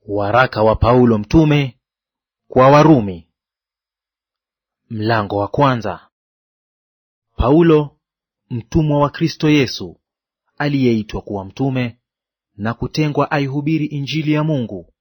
Waraka wa Paulo mtume kwa Warumi, mlango wa kwanza. Paulo mtumwa wa Kristo Yesu, aliyeitwa kuwa mtume na kutengwa aihubiri Injili ya Mungu,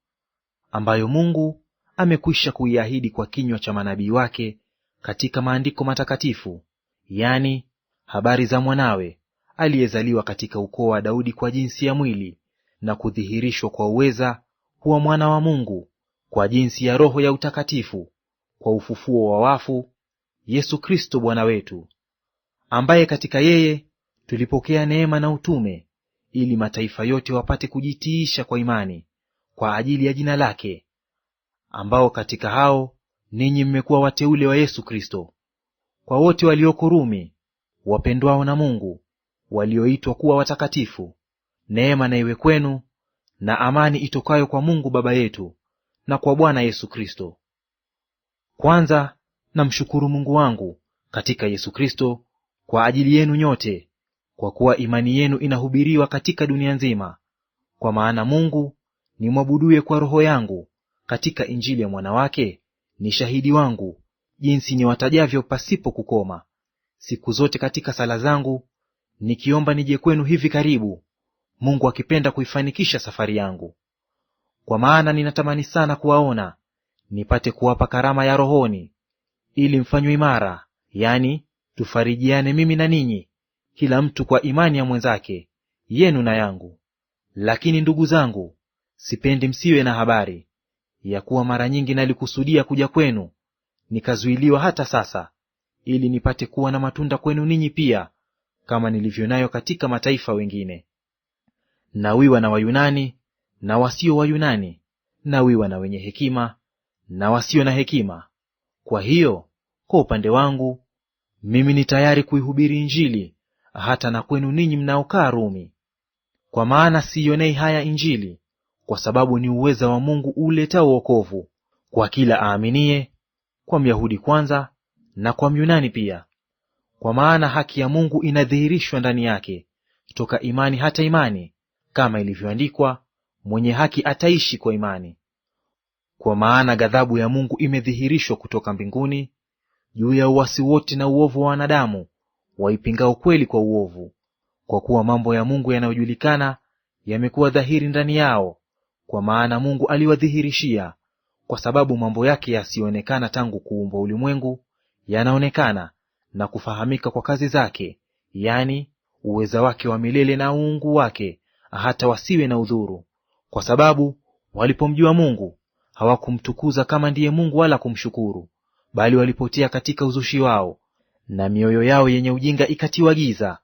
ambayo Mungu amekwisha kuiahidi kwa kinywa cha manabii wake katika maandiko matakatifu, yani habari za mwanawe aliyezaliwa katika ukoo wa Daudi kwa jinsi ya mwili, na kudhihirishwa kwa uweza kuwa mwana wa Mungu kwa jinsi ya Roho ya utakatifu, kwa ufufuo wa wafu, Yesu Kristo Bwana wetu, ambaye katika yeye tulipokea neema na utume, ili mataifa yote wapate kujitiisha kwa imani kwa ajili ya jina lake, ambao katika hao ninyi mmekuwa wateule wa Yesu Kristo. Kwa wote walioko Rumi, wapendwao na Mungu, walioitwa kuwa watakatifu, neema na iwe kwenu na amani itokayo kwa Mungu Baba yetu na kwa Bwana Yesu Kristo. Kwanza namshukuru Mungu wangu katika Yesu Kristo kwa ajili yenu nyote, kwa kuwa imani yenu inahubiriwa katika dunia nzima. Kwa maana Mungu nimwabuduye kwa roho yangu katika Injili ya mwana wake ni shahidi wangu, jinsi niwatajavyo pasipo kukoma, siku zote katika sala zangu, nikiomba nije kwenu hivi karibu, Mungu akipenda kuifanikisha safari yangu. Kwa maana ninatamani sana kuwaona, nipate kuwapa karama ya rohoni, ili mfanywe imara, yani tufarijiane mimi na ninyi, kila mtu kwa imani ya mwenzake, yenu na yangu. Lakini ndugu zangu, sipendi msiwe na habari ya kuwa mara nyingi nalikusudia kuja kwenu, nikazuiliwa hata sasa, ili nipate kuwa na matunda kwenu ninyi pia, kama nilivyo nayo katika mataifa wengine. Nawiwa na Wayunani na wasio Wayunani, nawiwa na wenye hekima na wasio na hekima. Kwa hiyo kwa upande wangu mimi ni tayari kuihubiri Injili hata na kwenu ninyi mnaokaa Rumi. Kwa maana siionei haya Injili, kwa sababu ni uweza wa Mungu uletao wokovu kwa kila aaminiye, kwa Myahudi kwanza na kwa Myunani pia. Kwa maana haki ya Mungu inadhihirishwa ndani yake toka imani hata imani, kama ilivyoandikwa, mwenye haki ataishi kwa imani. Kwa maana ghadhabu ya Mungu imedhihirishwa kutoka mbinguni juu ya uasi wote na uovu wa wanadamu waipingao kweli kwa uovu, kwa kuwa mambo ya Mungu yanayojulikana yamekuwa dhahiri ndani yao, kwa maana Mungu aliwadhihirishia. Kwa sababu mambo yake yasiyoonekana tangu kuumbwa ulimwengu yanaonekana na kufahamika kwa kazi zake, yani uweza wake wa milele na uungu wake, hata wasiwe na udhuru. Kwa sababu walipomjua Mungu hawakumtukuza kama ndiye Mungu wala kumshukuru, bali walipotea katika uzushi wao, na mioyo yao yenye ujinga ikatiwa giza.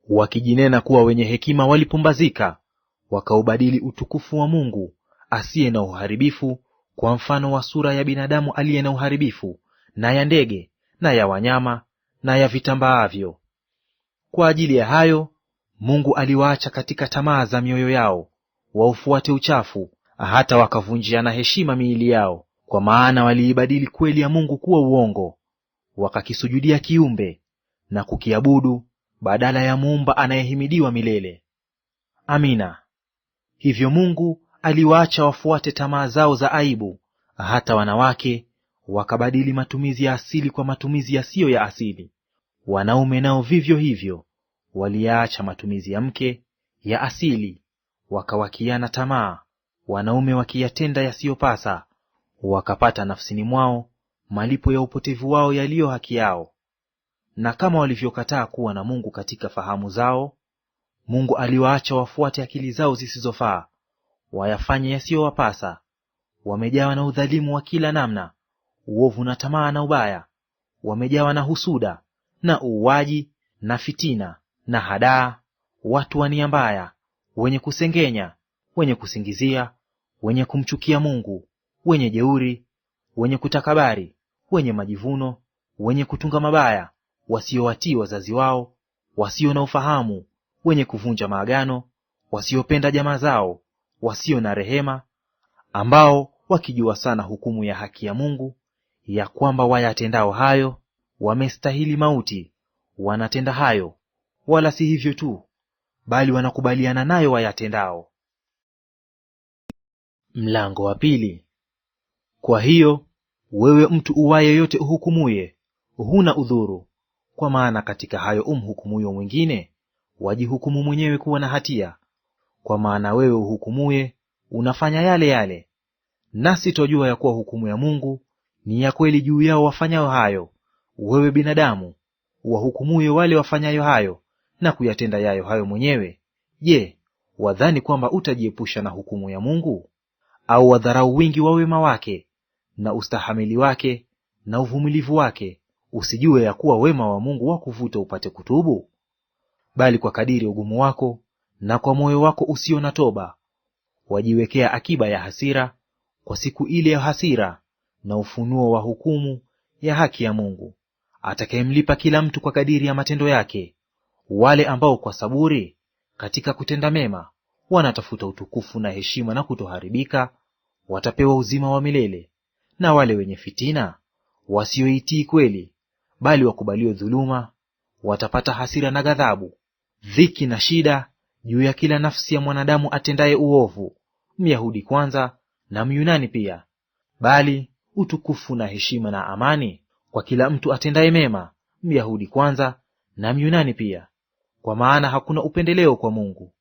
Wakijinena kuwa wenye hekima walipumbazika, wakaubadili utukufu wa Mungu asiye na uharibifu kwa mfano wa sura ya binadamu aliye na uharibifu, na ya ndege, na ya wanyama, na ya vitambaavyo. Kwa ajili ya hayo Mungu aliwaacha katika tamaa za mioyo yao, waufuate uchafu, hata wakavunjiana heshima miili yao. Kwa maana waliibadili kweli ya Mungu kuwa uongo, wakakisujudia kiumbe na kukiabudu badala ya Muumba anayehimidiwa milele. Amina. Hivyo Mungu aliwaacha wafuate tamaa zao za aibu, hata wanawake wakabadili matumizi ya asili kwa matumizi yasiyo ya asili. Wanaume nao vivyo hivyo waliyaacha matumizi ya mke ya asili, wakawakiana tamaa, wanaume wakiyatenda yasiyopasa, wakapata nafsini mwao malipo ya upotevu wao yaliyo haki yao. Na kama walivyokataa kuwa na Mungu katika fahamu zao, Mungu aliwaacha wafuate akili zao zisizofaa, wayafanye yasiyowapasa. Wamejawa na udhalimu wa kila namna, uovu na tamaa na ubaya, wamejawa na husuda na uuaji na fitina na hadaa, watu wa nia mbaya, wenye kusengenya, wenye kusingizia, wenye kumchukia Mungu, wenye jeuri, wenye kutakabari, wenye majivuno, wenye kutunga mabaya, wasiowatii wazazi wao, wasio na ufahamu, wenye kuvunja maagano, wasiopenda jamaa zao, wasio na rehema, ambao wakijua sana hukumu ya haki ya Mungu, ya kwamba wayatendao hayo wamestahili mauti, wanatenda hayo, wala si hivyo tu, bali wanakubaliana nayo wayatendao. Mlango wa pili. Kwa hiyo wewe mtu uwaye yote uhukumuye, huna udhuru, kwa maana katika hayo umhukumuyo mwingine, wajihukumu mwenyewe kuwa na hatia. Kwa maana wewe uhukumuye unafanya yale yale. Nasi twajua ya kuwa hukumu ya Mungu ni ya kweli juu yao wafanyayo hayo. Wewe binadamu, wahukumuye wale wafanyayo hayo na kuyatenda yayo hayo mwenyewe, je, wadhani kwamba utajiepusha na hukumu ya Mungu? Au wadharau wingi wa wema wake na ustahamili wake na uvumilivu wake, usijue ya kuwa wema wa Mungu wakuvuta upate kutubu? Bali kwa kadiri ugumu wako na kwa moyo wako usio na toba, wajiwekea akiba ya hasira kwa siku ile ya hasira na ufunuo wa hukumu ya haki ya Mungu, atakayemlipa kila mtu kwa kadiri ya matendo yake. Wale ambao kwa saburi katika kutenda mema wanatafuta utukufu na heshima na kutoharibika, watapewa uzima wa milele. Na wale wenye fitina wasioitii kweli, bali wakubalio dhuluma, watapata hasira na ghadhabu, dhiki na shida juu ya kila nafsi ya mwanadamu atendaye uovu, Myahudi kwanza na Myunani pia, bali utukufu na heshima na amani kwa kila mtu atendaye mema, Myahudi kwanza na Myunani pia, kwa maana hakuna upendeleo kwa Mungu.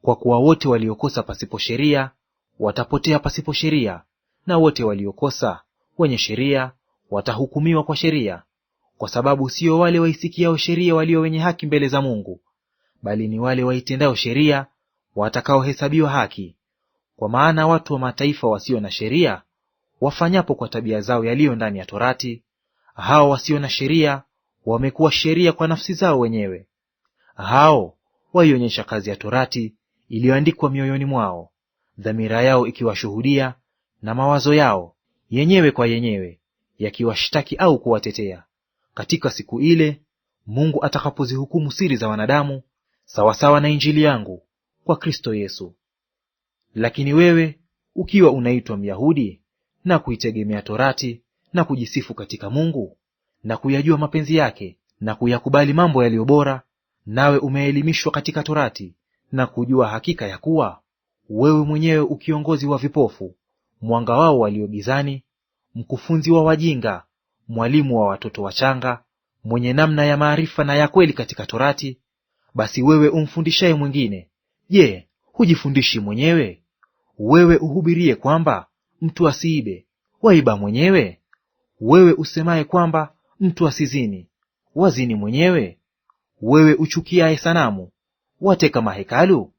Kwa kuwa wote waliokosa pasipo sheria watapotea pasipo sheria, na wote waliokosa wenye sheria watahukumiwa kwa sheria. Kwa sababu sio wale waisikiao sheria walio wenye haki mbele za Mungu, bali ni wale waitendao sheria watakaohesabiwa haki. Kwa maana watu wa mataifa wasio na sheria wafanyapo kwa tabia zao yaliyo ndani ya Torati, hao wasio na sheria wamekuwa sheria kwa nafsi zao wenyewe. Hao waionyesha kazi ya Torati iliyoandikwa mioyoni mwao, dhamira yao ikiwashuhudia, na mawazo yao yenyewe kwa yenyewe yakiwashtaki au kuwatetea, katika siku ile Mungu atakapozihukumu siri za wanadamu sawasawa na Injili yangu kwa Kristo Yesu. Lakini wewe ukiwa unaitwa Myahudi na kuitegemea Torati na kujisifu katika Mungu na kuyajua mapenzi yake na kuyakubali mambo yaliyo bora, nawe umeelimishwa katika Torati na kujua hakika ya kuwa wewe mwenyewe ukiongozi wa vipofu, mwanga wao walio gizani, mkufunzi wa wajinga, mwalimu wa watoto wachanga, mwenye namna ya maarifa na ya kweli katika Torati, basi wewe umfundishaye mwingine, je, hujifundishi mwenyewe? Wewe uhubirie kwamba mtu asiibe, waiba mwenyewe? Wewe usemaye kwamba mtu asizini, wazini mwenyewe? Wewe uchukiaye sanamu, wateka mahekalu?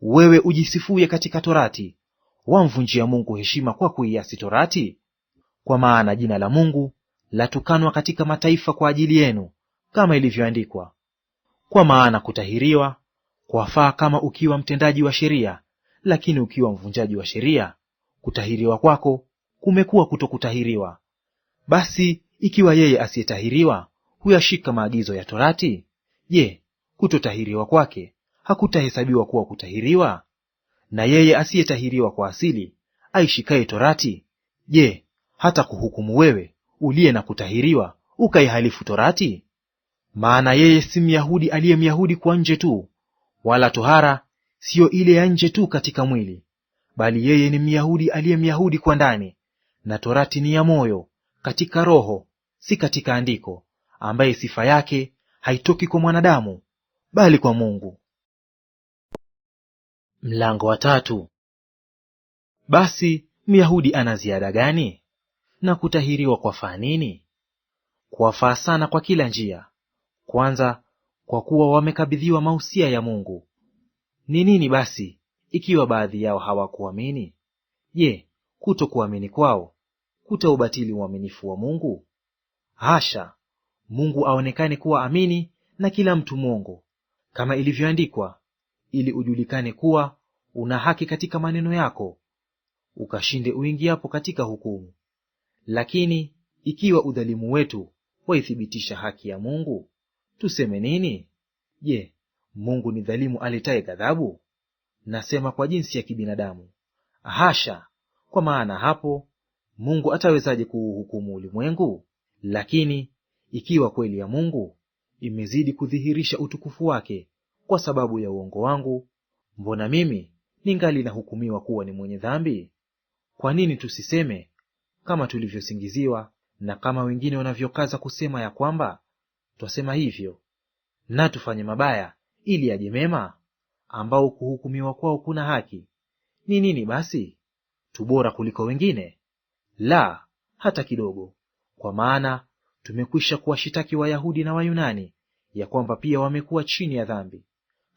Wewe ujisifuye katika Torati, wamvunjia Mungu heshima kwa kuiasi Torati? Kwa maana jina la Mungu latukanwa katika mataifa kwa ajili yenu, kama ilivyoandikwa, kwa maana kutahiriwa kwafaa kama ukiwa mtendaji wa sheria, lakini ukiwa mvunjaji wa sheria, kutahiriwa kwako kumekuwa kutokutahiriwa. Basi ikiwa yeye asiyetahiriwa huyashika maagizo ya Torati, je, kutotahiriwa kwake hakutahesabiwa kuwa kutahiriwa? Na yeye asiyetahiriwa kwa asili aishikaye Torati, je, hata kuhukumu wewe uliye na kutahiriwa ukaihalifu Torati? Maana yeye si Myahudi aliye Myahudi kwa nje tu, wala tohara siyo ile ya nje tu katika mwili, bali yeye ni Myahudi aliye Myahudi kwa ndani, na Torati ni ya moyo, katika roho, si katika andiko, ambaye sifa yake haitoki kwa mwanadamu, bali kwa Mungu. Mlango wa tatu. Basi Myahudi ana ziada gani? Na kutahiriwa kwafaa nini? Kwafaa sana kwa kila njia. Kwanza, kwa kuwa wamekabidhiwa mausia ya Mungu. Ni nini basi ikiwa baadhi yao hawakuamini? Je, kutokuamini kwao kutaubatili uaminifu wa Mungu? Hasha! Mungu aonekane kuwa amini na kila mtu mwongo, kama ilivyoandikwa, ili ujulikane kuwa una haki katika maneno yako, ukashinde uingiapo katika hukumu. Lakini ikiwa udhalimu wetu waithibitisha haki ya Mungu, tuseme nini? Je, Mungu ni dhalimu aletaye ghadhabu? Nasema kwa jinsi ya kibinadamu. Hasha! Kwa maana hapo Mungu atawezaje kuuhukumu ulimwengu? Lakini ikiwa kweli ya Mungu imezidi kudhihirisha utukufu wake kwa sababu ya uongo wangu, mbona mimi ningali nahukumiwa kuwa ni mwenye dhambi? Kwa nini tusiseme kama tulivyosingiziwa, na kama wengine wanavyokaza kusema ya kwamba twasema hivyo, na tufanye mabaya ili yaje mema, ambao kuhukumiwa kwao kuna haki? Ni nini basi? Tu bora kuliko wengine? La, hata kidogo! Kwa maana tumekwisha kuwashitaki Wayahudi na Wayunani ya kwamba pia wamekuwa chini ya dhambi,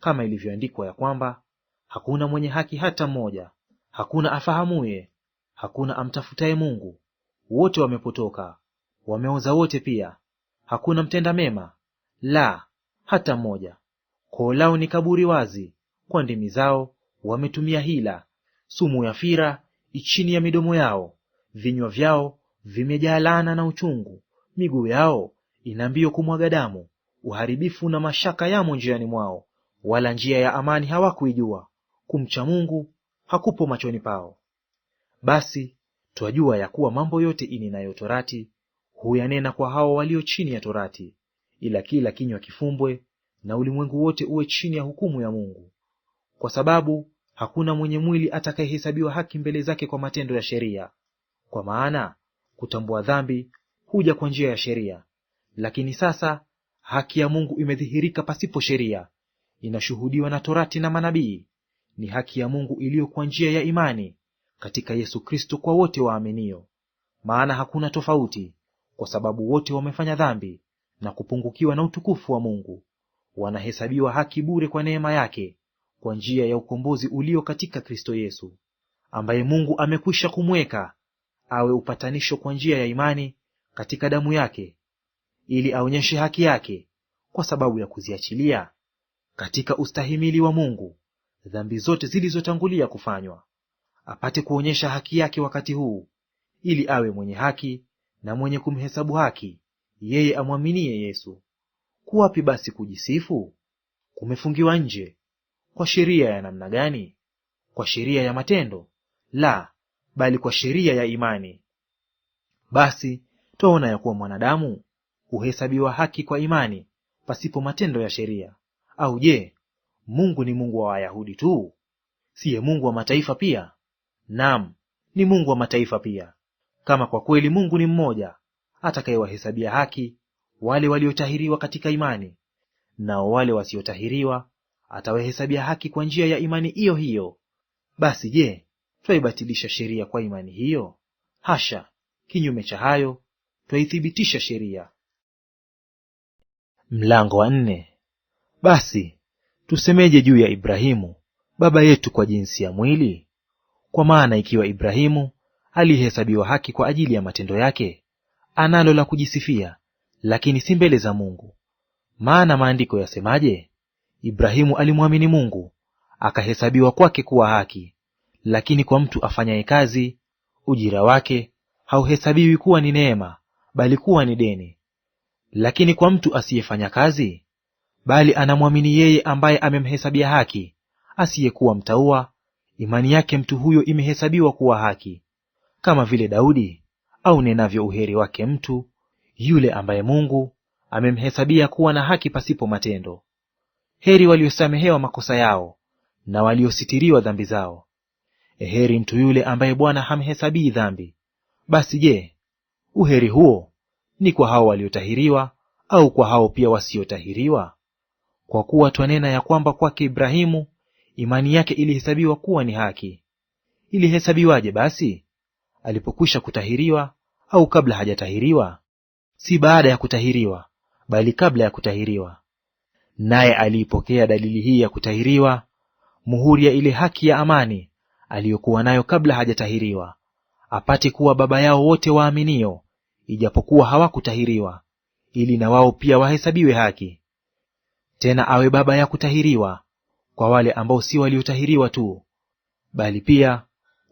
kama ilivyoandikwa ya kwamba hakuna mwenye haki hata mmoja, hakuna afahamuye, hakuna amtafutaye Mungu. Wote wamepotoka, wameoza wote pia, hakuna mtenda mema, la hata mmoja. Koo lao ni kaburi wazi, kwa ndimi zao wametumia hila. Sumu ya fira chini ya midomo yao, vinywa vyao vimejaa laana na uchungu. Miguu yao ina mbio kumwaga damu, uharibifu na mashaka yamo njiani mwao, wala njia ya amani hawakuijua. Kumcha Mungu hakupo machoni pao. Basi twajua ya kuwa mambo yote inenayo torati huyanena kwa hao walio chini ya torati, ila kila kinywa kifumbwe, na ulimwengu wote uwe chini ya hukumu ya Mungu. Kwa sababu hakuna mwenye mwili atakayehesabiwa haki mbele zake kwa matendo ya sheria. Kwa maana kutambua dhambi huja kwa njia ya sheria, lakini sasa haki ya Mungu imedhihirika pasipo sheria, inashuhudiwa na torati na manabii. Ni haki ya Mungu iliyo kwa njia ya imani katika Yesu Kristo kwa wote waaminio. Maana hakuna tofauti, kwa sababu wote wamefanya dhambi na kupungukiwa na utukufu wa Mungu, wanahesabiwa haki bure kwa neema yake, kwa njia ya ukombozi ulio katika Kristo Yesu, ambaye Mungu amekwisha kumweka awe upatanisho kwa njia ya imani katika damu yake, ili aonyeshe haki yake kwa sababu ya kuziachilia katika ustahimili wa Mungu dhambi zote zilizotangulia kufanywa, apate kuonyesha haki yake wakati huu, ili awe mwenye haki na mwenye kumhesabu haki yeye amwaminie Yesu. Kuwapi basi kujisifu? Kumefungiwa nje. Kwa sheria ya namna gani? Kwa sheria ya matendo? La, bali kwa sheria ya imani. Basi twaona ya kuwa mwanadamu huhesabiwa haki kwa imani pasipo matendo ya sheria. Au je, Mungu ni Mungu wa Wayahudi tu? Siye Mungu wa mataifa pia? Naam, ni Mungu wa mataifa pia. Kama kwa kweli Mungu ni mmoja, atakayewahesabia haki wale waliotahiriwa katika imani, nao wale wasiotahiriwa atawahesabia haki kwa njia ya imani hiyo hiyo. Basi je, twaibatilisha sheria kwa imani hiyo? Hasha! Kinyume cha hayo, twaithibitisha sheria. Mlango wa 4. Basi tusemeje juu ya Ibrahimu baba yetu kwa jinsi ya mwili? Kwa maana ikiwa Ibrahimu alihesabiwa haki kwa ajili ya matendo yake, analo la kujisifia, lakini si mbele za Mungu. Maana maandiko yasemaje? Ibrahimu alimwamini Mungu, akahesabiwa kwake kuwa haki. Lakini kwa mtu afanyaye kazi, ujira wake hauhesabiwi kuwa ni neema, bali kuwa ni deni. Lakini kwa mtu asiyefanya kazi, bali anamwamini yeye ambaye amemhesabia haki, asiyekuwa mtauwa, imani yake mtu huyo imehesabiwa kuwa haki. Kama vile Daudi au nenavyo uheri wake mtu yule ambaye Mungu amemhesabia kuwa na haki pasipo matendo. Heri waliosamehewa makosa yao na waliositiriwa dhambi zao. Heri mtu yule ambaye Bwana hamhesabii dhambi. Basi je, uheri huo ni kwa hao waliotahiriwa au kwa hao pia wasiotahiriwa? Kwa kuwa twanena ya kwamba kwake Ibrahimu imani yake ilihesabiwa kuwa ni haki. Ilihesabiwaje basi? Alipokwisha kutahiriwa au kabla hajatahiriwa? Si baada ya kutahiriwa, bali kabla ya kutahiriwa. Naye aliipokea dalili hii ya kutahiriwa, muhuri ya ile haki ya amani aliyokuwa nayo kabla hajatahiriwa, apate kuwa baba yao wote waaminio, ijapokuwa hawakutahiriwa, ili na wao pia wahesabiwe haki. Tena awe baba ya kutahiriwa kwa wale ambao si waliotahiriwa tu, bali pia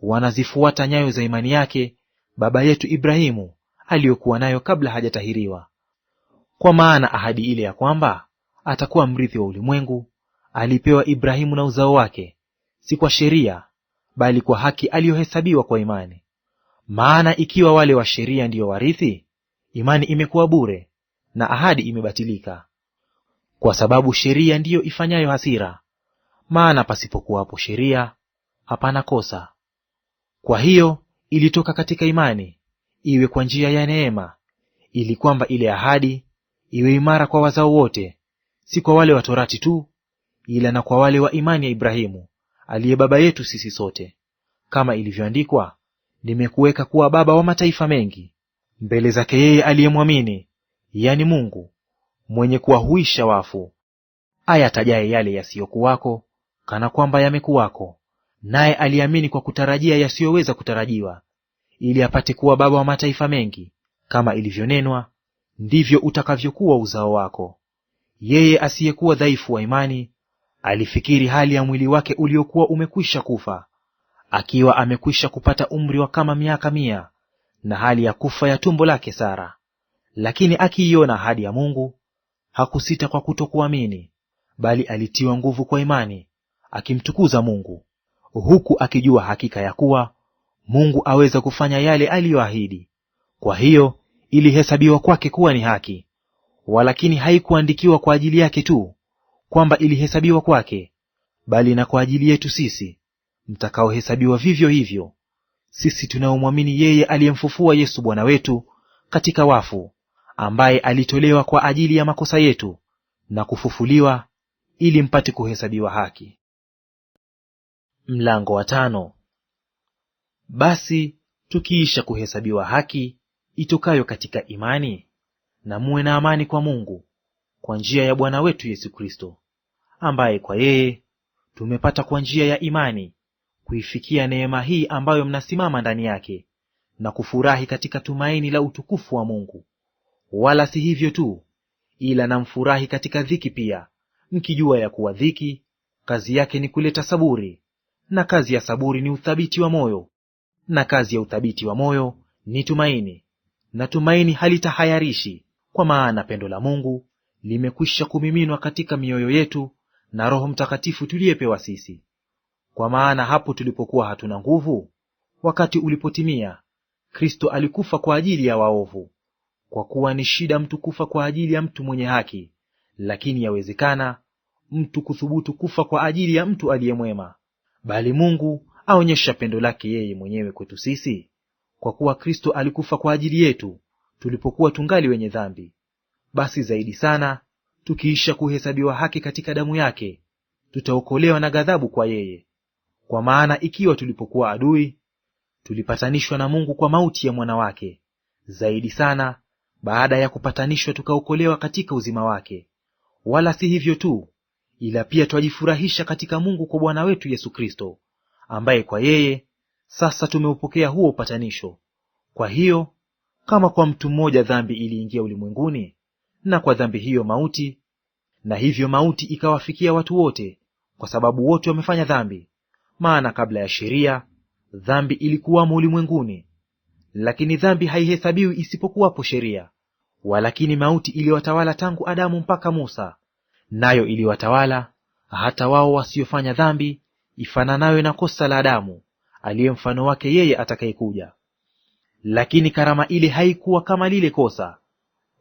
wanazifuata nyayo za imani yake baba yetu Ibrahimu aliyokuwa nayo kabla hajatahiriwa. Kwa maana ahadi ile ya kwamba atakuwa mrithi wa ulimwengu alipewa Ibrahimu na uzao wake, si kwa sheria, bali kwa haki aliyohesabiwa kwa imani. Maana ikiwa wale wa sheria ndiyo warithi, imani imekuwa bure, na ahadi imebatilika. Kwa sababu sheria ndiyo ifanyayo hasira, maana pasipokuwapo sheria hapana kosa. Kwa hiyo ilitoka katika imani, iwe kwa njia ya neema, ili kwamba ile ahadi iwe imara kwa wazao wote, si kwa wale wa torati tu, ila na kwa wale wa imani ya Ibrahimu, aliye baba yetu sisi sote. Kama ilivyoandikwa, nimekuweka kuwa baba wa mataifa mengi, mbele zake yeye aliyemwamini, yani Mungu, mwenye kuwahuisha wafu, ayatajaye yale yasiyokuwako kana kwamba yamekuwako, naye aliamini kwa kutarajia yasiyoweza kutarajiwa, ili apate kuwa baba wa mataifa mengi, kama ilivyonenwa, ndivyo utakavyokuwa uzao wako. Yeye asiyekuwa dhaifu wa imani alifikiri hali ya mwili wake uliokuwa umekwisha kufa, akiwa amekwisha kupata umri wa kama miaka 100, na hali ya kufa ya tumbo lake Sara. Lakini akiiona ahadi ya Mungu, hakusita kwa kutokuamini, bali alitiwa nguvu kwa imani, akimtukuza Mungu, huku akijua hakika ya kuwa Mungu aweza kufanya yale aliyoahidi. Kwa hiyo ilihesabiwa kwake kuwa ni haki. Walakini haikuandikiwa kwa ajili yake tu, kwamba ilihesabiwa kwake, bali na kwa ajili yetu sisi, mtakaohesabiwa vivyo hivyo, sisi tunaomwamini yeye aliyemfufua Yesu Bwana wetu katika wafu, ambaye alitolewa kwa ajili ya makosa yetu na kufufuliwa ili mpate kuhesabiwa haki. Mlango wa 5. Basi tukiisha kuhesabiwa haki itokayo katika imani, na muwe na amani kwa Mungu kwa njia ya Bwana wetu Yesu Kristo, ambaye kwa yeye tumepata kwa njia ya imani kuifikia neema hii ambayo mnasimama ndani yake, na kufurahi katika tumaini la utukufu wa Mungu. Wala si hivyo tu, ila namfurahi katika dhiki pia, mkijua ya kuwa dhiki kazi yake ni kuleta saburi, na kazi ya saburi ni uthabiti wa moyo, na kazi ya uthabiti wa moyo ni tumaini, na tumaini halitahayarishi, kwa maana pendo la Mungu limekwisha kumiminwa katika mioyo yetu na Roho Mtakatifu tuliyepewa sisi. Kwa maana hapo tulipokuwa hatuna nguvu, wakati ulipotimia, Kristo alikufa kwa ajili ya waovu. Kwa kuwa ni shida mtu kufa kwa ajili ya mtu mwenye haki, lakini yawezekana mtu kuthubutu kufa kwa ajili ya mtu aliyemwema. Bali Mungu aonyesha pendo lake yeye mwenyewe kwetu sisi, kwa kuwa Kristo alikufa kwa ajili yetu tulipokuwa tungali wenye dhambi. Basi zaidi sana, tukiisha kuhesabiwa haki katika damu yake, tutaokolewa na ghadhabu kwa yeye. Kwa maana ikiwa tulipokuwa adui, tulipatanishwa na Mungu kwa mauti ya mwana wake, zaidi sana baada ya kupatanishwa tukaokolewa katika uzima wake. Wala si hivyo tu, ila pia twajifurahisha katika Mungu kwa Bwana wetu Yesu Kristo, ambaye kwa yeye sasa tumeupokea huo upatanisho. Kwa hiyo kama kwa mtu mmoja dhambi iliingia ulimwenguni, na kwa dhambi hiyo mauti, na hivyo mauti ikawafikia watu wote, kwa sababu wote wamefanya dhambi. Maana kabla ya sheria dhambi ilikuwamo ulimwenguni, lakini dhambi haihesabiwi isipokuwapo sheria. Walakini mauti iliwatawala tangu Adamu mpaka Musa, nayo iliwatawala hata wao wasiofanya dhambi ifananayo na kosa la Adamu, aliye mfano wake yeye atakayekuja. Lakini karama ile haikuwa kama lile kosa.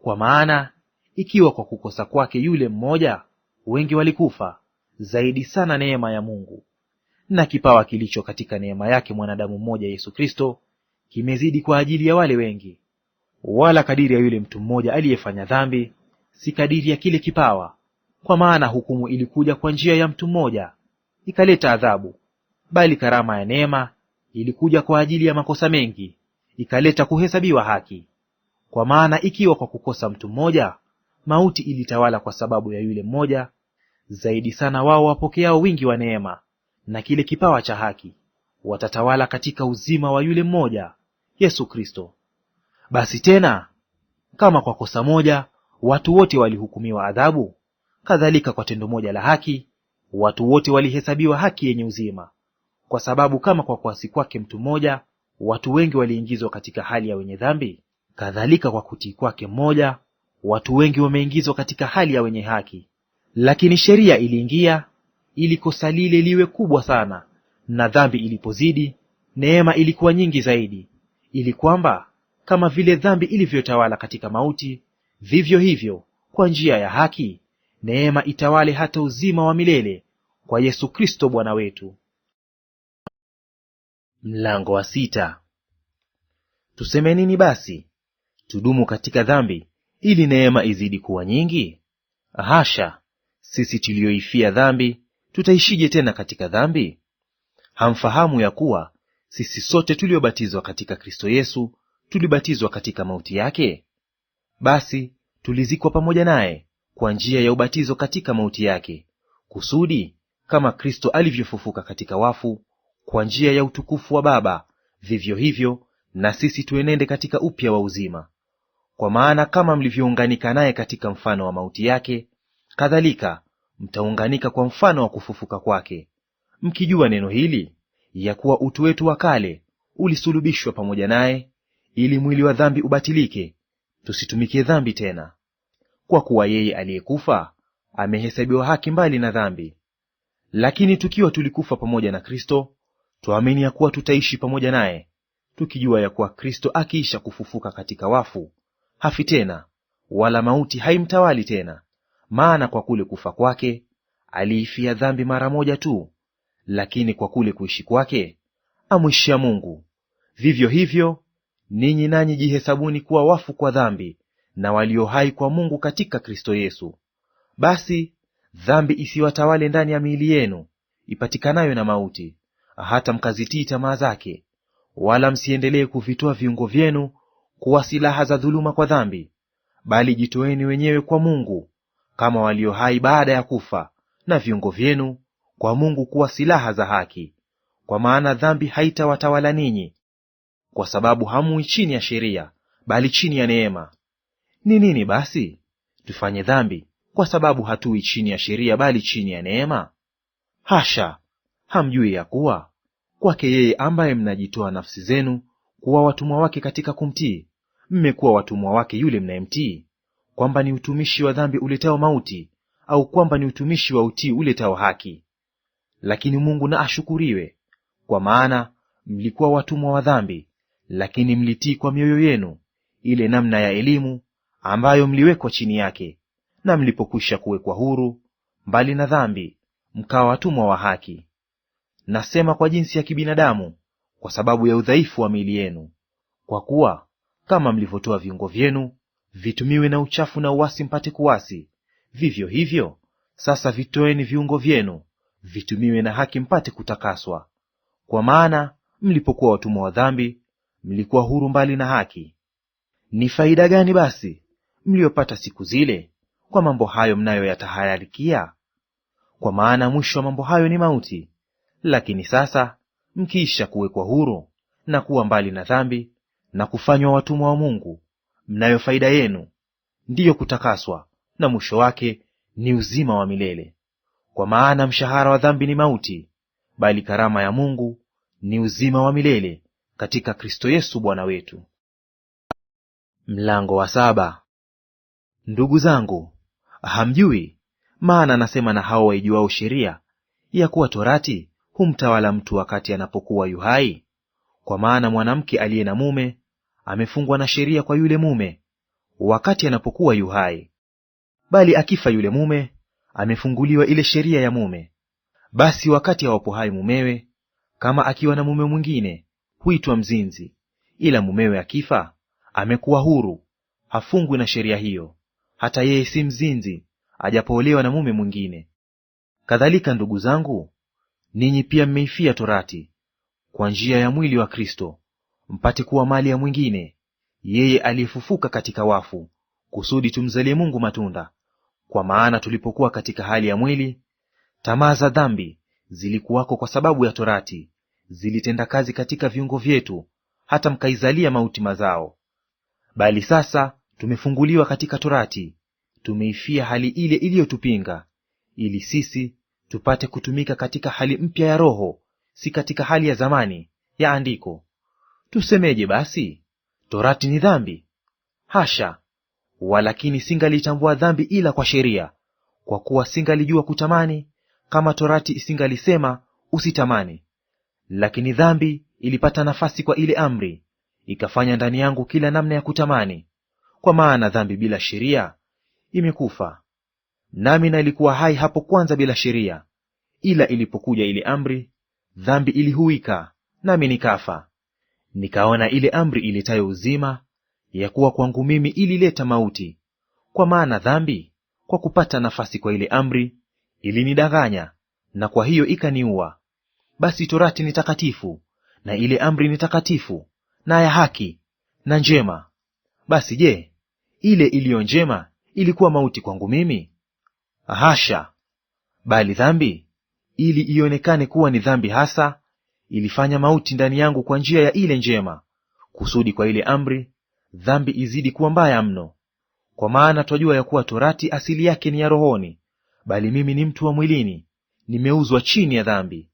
Kwa maana ikiwa kwa kukosa kwake yule mmoja wengi walikufa, zaidi sana neema ya Mungu na kipawa kilicho katika neema yake mwanadamu mmoja Yesu Kristo kimezidi kwa ajili ya wale wengi. Wala kadiri ya yule mtu mmoja aliyefanya dhambi, si kadiri ya kile kipawa. Kwa maana hukumu ilikuja kwa njia ya mtu mmoja, ikaleta adhabu, bali karama ya neema ilikuja kwa ajili ya makosa mengi, ikaleta kuhesabiwa haki. Kwa maana ikiwa kwa kukosa mtu mmoja mauti ilitawala kwa sababu ya yule mmoja, zaidi sana wao wapokeao wingi wa neema na kile kipawa cha haki watatawala katika uzima wa yule mmoja, Yesu Kristo. Basi tena, kama kwa kosa moja watu wote walihukumiwa adhabu, kadhalika kwa tendo moja la haki watu wote walihesabiwa haki yenye uzima. Kwa sababu kama kwa kuasi kwake mtu mmoja watu wengi waliingizwa katika hali ya wenye dhambi, kadhalika kwa kutii kwake mmoja watu wengi wameingizwa katika hali ya wenye haki. Lakini sheria iliingia ili kosa lile liwe kubwa sana, na dhambi ilipozidi, neema ilikuwa nyingi zaidi, ili kwamba kama vile dhambi ilivyotawala katika mauti, vivyo hivyo kwa njia ya haki neema itawale hata uzima wa milele kwa Yesu Kristo Bwana wetu. Mlango wa 6. Tuseme nini basi? Tudumu katika dhambi ili neema izidi kuwa nyingi? Hasha! Sisi tulioifia dhambi tutaishije tena katika dhambi? Hamfahamu ya kuwa sisi sote tuliobatizwa katika Kristo Yesu tulibatizwa katika mauti yake? Basi tulizikwa pamoja naye kwa njia ya ubatizo katika mauti yake, kusudi kama Kristo alivyofufuka katika wafu kwa njia ya utukufu wa Baba, vivyo hivyo na sisi tuenende katika upya wa uzima. Kwa maana kama mlivyounganika naye katika mfano wa mauti yake, kadhalika mtaunganika kwa mfano wa kufufuka kwake, mkijua neno hili, ya kuwa utu wetu wa kale ulisulubishwa pamoja naye, ili mwili wa dhambi ubatilike, tusitumikie dhambi tena. Kwa kuwa yeye aliyekufa amehesabiwa haki mbali na dhambi. Lakini tukiwa tulikufa pamoja na Kristo, twaamini ya kuwa tutaishi pamoja naye, tukijua ya kuwa Kristo akiisha kufufuka katika wafu hafi tena, wala mauti haimtawali tena. Maana kwa kule kufa kwake aliifia dhambi mara moja tu, lakini kwa kule kuishi kwake amwishia Mungu. Vivyo hivyo ninyi nanyi jihesabuni kuwa wafu kwa dhambi, na walio hai kwa Mungu katika Kristo Yesu. Basi dhambi isiwatawale ndani ya miili yenu ipatikanayo na mauti, hata mkazitii tamaa zake. Wala msiendelee kuvitoa viungo vyenu kuwa silaha za dhuluma kwa dhambi, bali jitoeni wenyewe kwa Mungu kama walio hai baada ya kufa, na viungo vyenu kwa Mungu kuwa silaha za haki. Kwa maana dhambi haitawatawala ninyi, kwa sababu hamui chini ya sheria, bali chini ya neema. Ni nini basi? Tufanye dhambi kwa sababu hatui chini ya sheria, bali chini ya neema? Hasha! Hamjui ya kuwa kwake yeye ambaye mnajitoa nafsi zenu kuwa watumwa wake katika kumtii, mmekuwa watumwa wake yule mnayemtii, kwamba ni utumishi wa dhambi uletao mauti, au kwamba ni utumishi wa utii uletao haki? Lakini Mungu na ashukuriwe, kwa maana mlikuwa watumwa wa dhambi, lakini mlitii kwa mioyo yenu ile namna ya elimu ambayo mliwekwa chini yake, na mlipokwisha kuwekwa huru mbali na dhambi, mkawa watumwa wa haki. Nasema kwa jinsi ya kibinadamu, kwa sababu ya udhaifu wa miili yenu. Kwa kuwa kama mlivyotoa viungo vyenu vitumiwe na uchafu na uasi mpate kuasi, vivyo hivyo sasa vitoeni viungo vyenu vitumiwe na haki mpate kutakaswa. Kwa maana mlipokuwa watumwa wa dhambi, mlikuwa huru mbali na haki. Ni faida gani basi mliyopata siku zile kwa mambo hayo mnayoyatahayarikia? Kwa maana mwisho wa mambo hayo ni mauti. Lakini sasa mkiisha kuwekwa huru na kuwa mbali na dhambi na kufanywa watumwa wa Mungu, mnayo faida yenu, ndiyo kutakaswa, na mwisho wake ni uzima wa milele. Kwa maana mshahara wa dhambi ni mauti, bali karama ya Mungu ni uzima wa milele katika Kristo Yesu Bwana wetu. Mlango wa 7. Ndugu zangu, hamjui, maana nasema na hao waijuao sheria, ya kuwa torati humtawala mtu wakati anapokuwa yu hai? Kwa maana mwanamke aliye na mume amefungwa na sheria kwa yule mume wakati anapokuwa yu hai. Bali akifa yule mume, amefunguliwa ile sheria ya mume. Basi wakati awapo hai mumewe, kama akiwa na mume mwingine, huitwa mzinzi; ila mumewe akifa, amekuwa huru, hafungwi na sheria hiyo, hata yeye si mzinzi, ajapoolewa na mume mwingine. Kadhalika ndugu zangu, ninyi pia mmeifia torati kwa njia ya mwili wa Kristo, mpate kuwa mali ya mwingine, yeye aliyefufuka katika wafu, kusudi tumzalie Mungu matunda. Kwa maana tulipokuwa katika hali ya mwili, tamaa za dhambi zilikuwako kwa sababu ya torati, zilitenda kazi katika viungo vyetu, hata mkaizalia mauti mazao. Bali sasa tumefunguliwa katika torati, tumeifia hali ile iliyotupinga, ili sisi tupate kutumika katika hali mpya ya Roho, si katika hali ya zamani ya andiko. Tusemeje basi? Torati ni dhambi? Hasha! Walakini singalitambua dhambi ila kwa sheria, kwa kuwa singalijua kutamani, kama torati isingalisema usitamani. Lakini dhambi ilipata nafasi kwa ile amri, ikafanya ndani yangu kila namna ya kutamani. Kwa maana dhambi bila sheria imekufa. Nami nalikuwa hai hapo kwanza bila sheria, ila ilipokuja ile amri, dhambi ilihuika, nami nikafa. Nikaona ile amri iletayo uzima, ya kuwa kwangu mimi ilileta mauti, kwa maana dhambi kwa kupata nafasi kwa ile amri ilinidanganya, na kwa hiyo ikaniua. Basi torati ni takatifu, na ile amri ni takatifu na ya haki na njema. Basi je, ile iliyo njema ilikuwa mauti kwangu mimi? Hasha! Bali dhambi, ili ionekane kuwa ni dhambi hasa, ilifanya mauti ndani yangu kwa njia ya ile njema, kusudi kwa ile amri dhambi izidi kuwa mbaya mno. Kwa maana twajua ya kuwa torati asili yake ni ya rohoni, bali mimi ni mtu wa mwilini, nimeuzwa chini ya dhambi.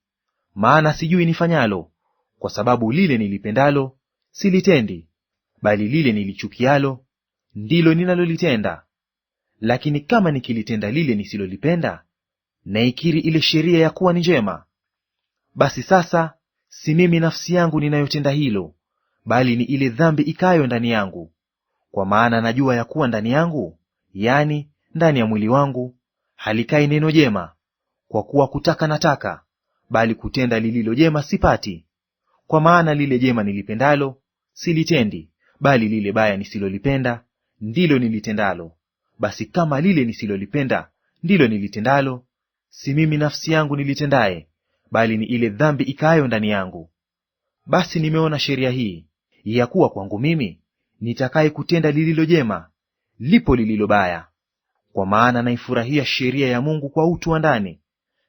Maana sijui nifanyalo, kwa sababu lile nilipendalo silitendi, bali lile nilichukialo ndilo ninalolitenda. Lakini kama nikilitenda lile nisilolipenda, naikiri ile sheria ya kuwa ni njema. Basi sasa si mimi nafsi yangu ninayotenda hilo, bali ni ile dhambi ikayo ndani yangu. Kwa maana najua ya kuwa ndani yangu, yani ndani ya mwili wangu, halikai neno jema. Kwa kuwa kutaka nataka, bali kutenda lililo jema sipati. Kwa maana lile jema nilipendalo silitendi, bali lile baya nisilolipenda ndilo nilitendalo. Basi kama lile nisilolipenda ndilo nilitendalo, si mimi nafsi yangu nilitendaye, bali ni ile dhambi ikaayo ndani yangu. Basi nimeona sheria hii, ya kuwa kwangu mimi nitakaye kutenda lililo jema, lipo lililo baya. Kwa maana naifurahia sheria ya Mungu kwa utu wa ndani,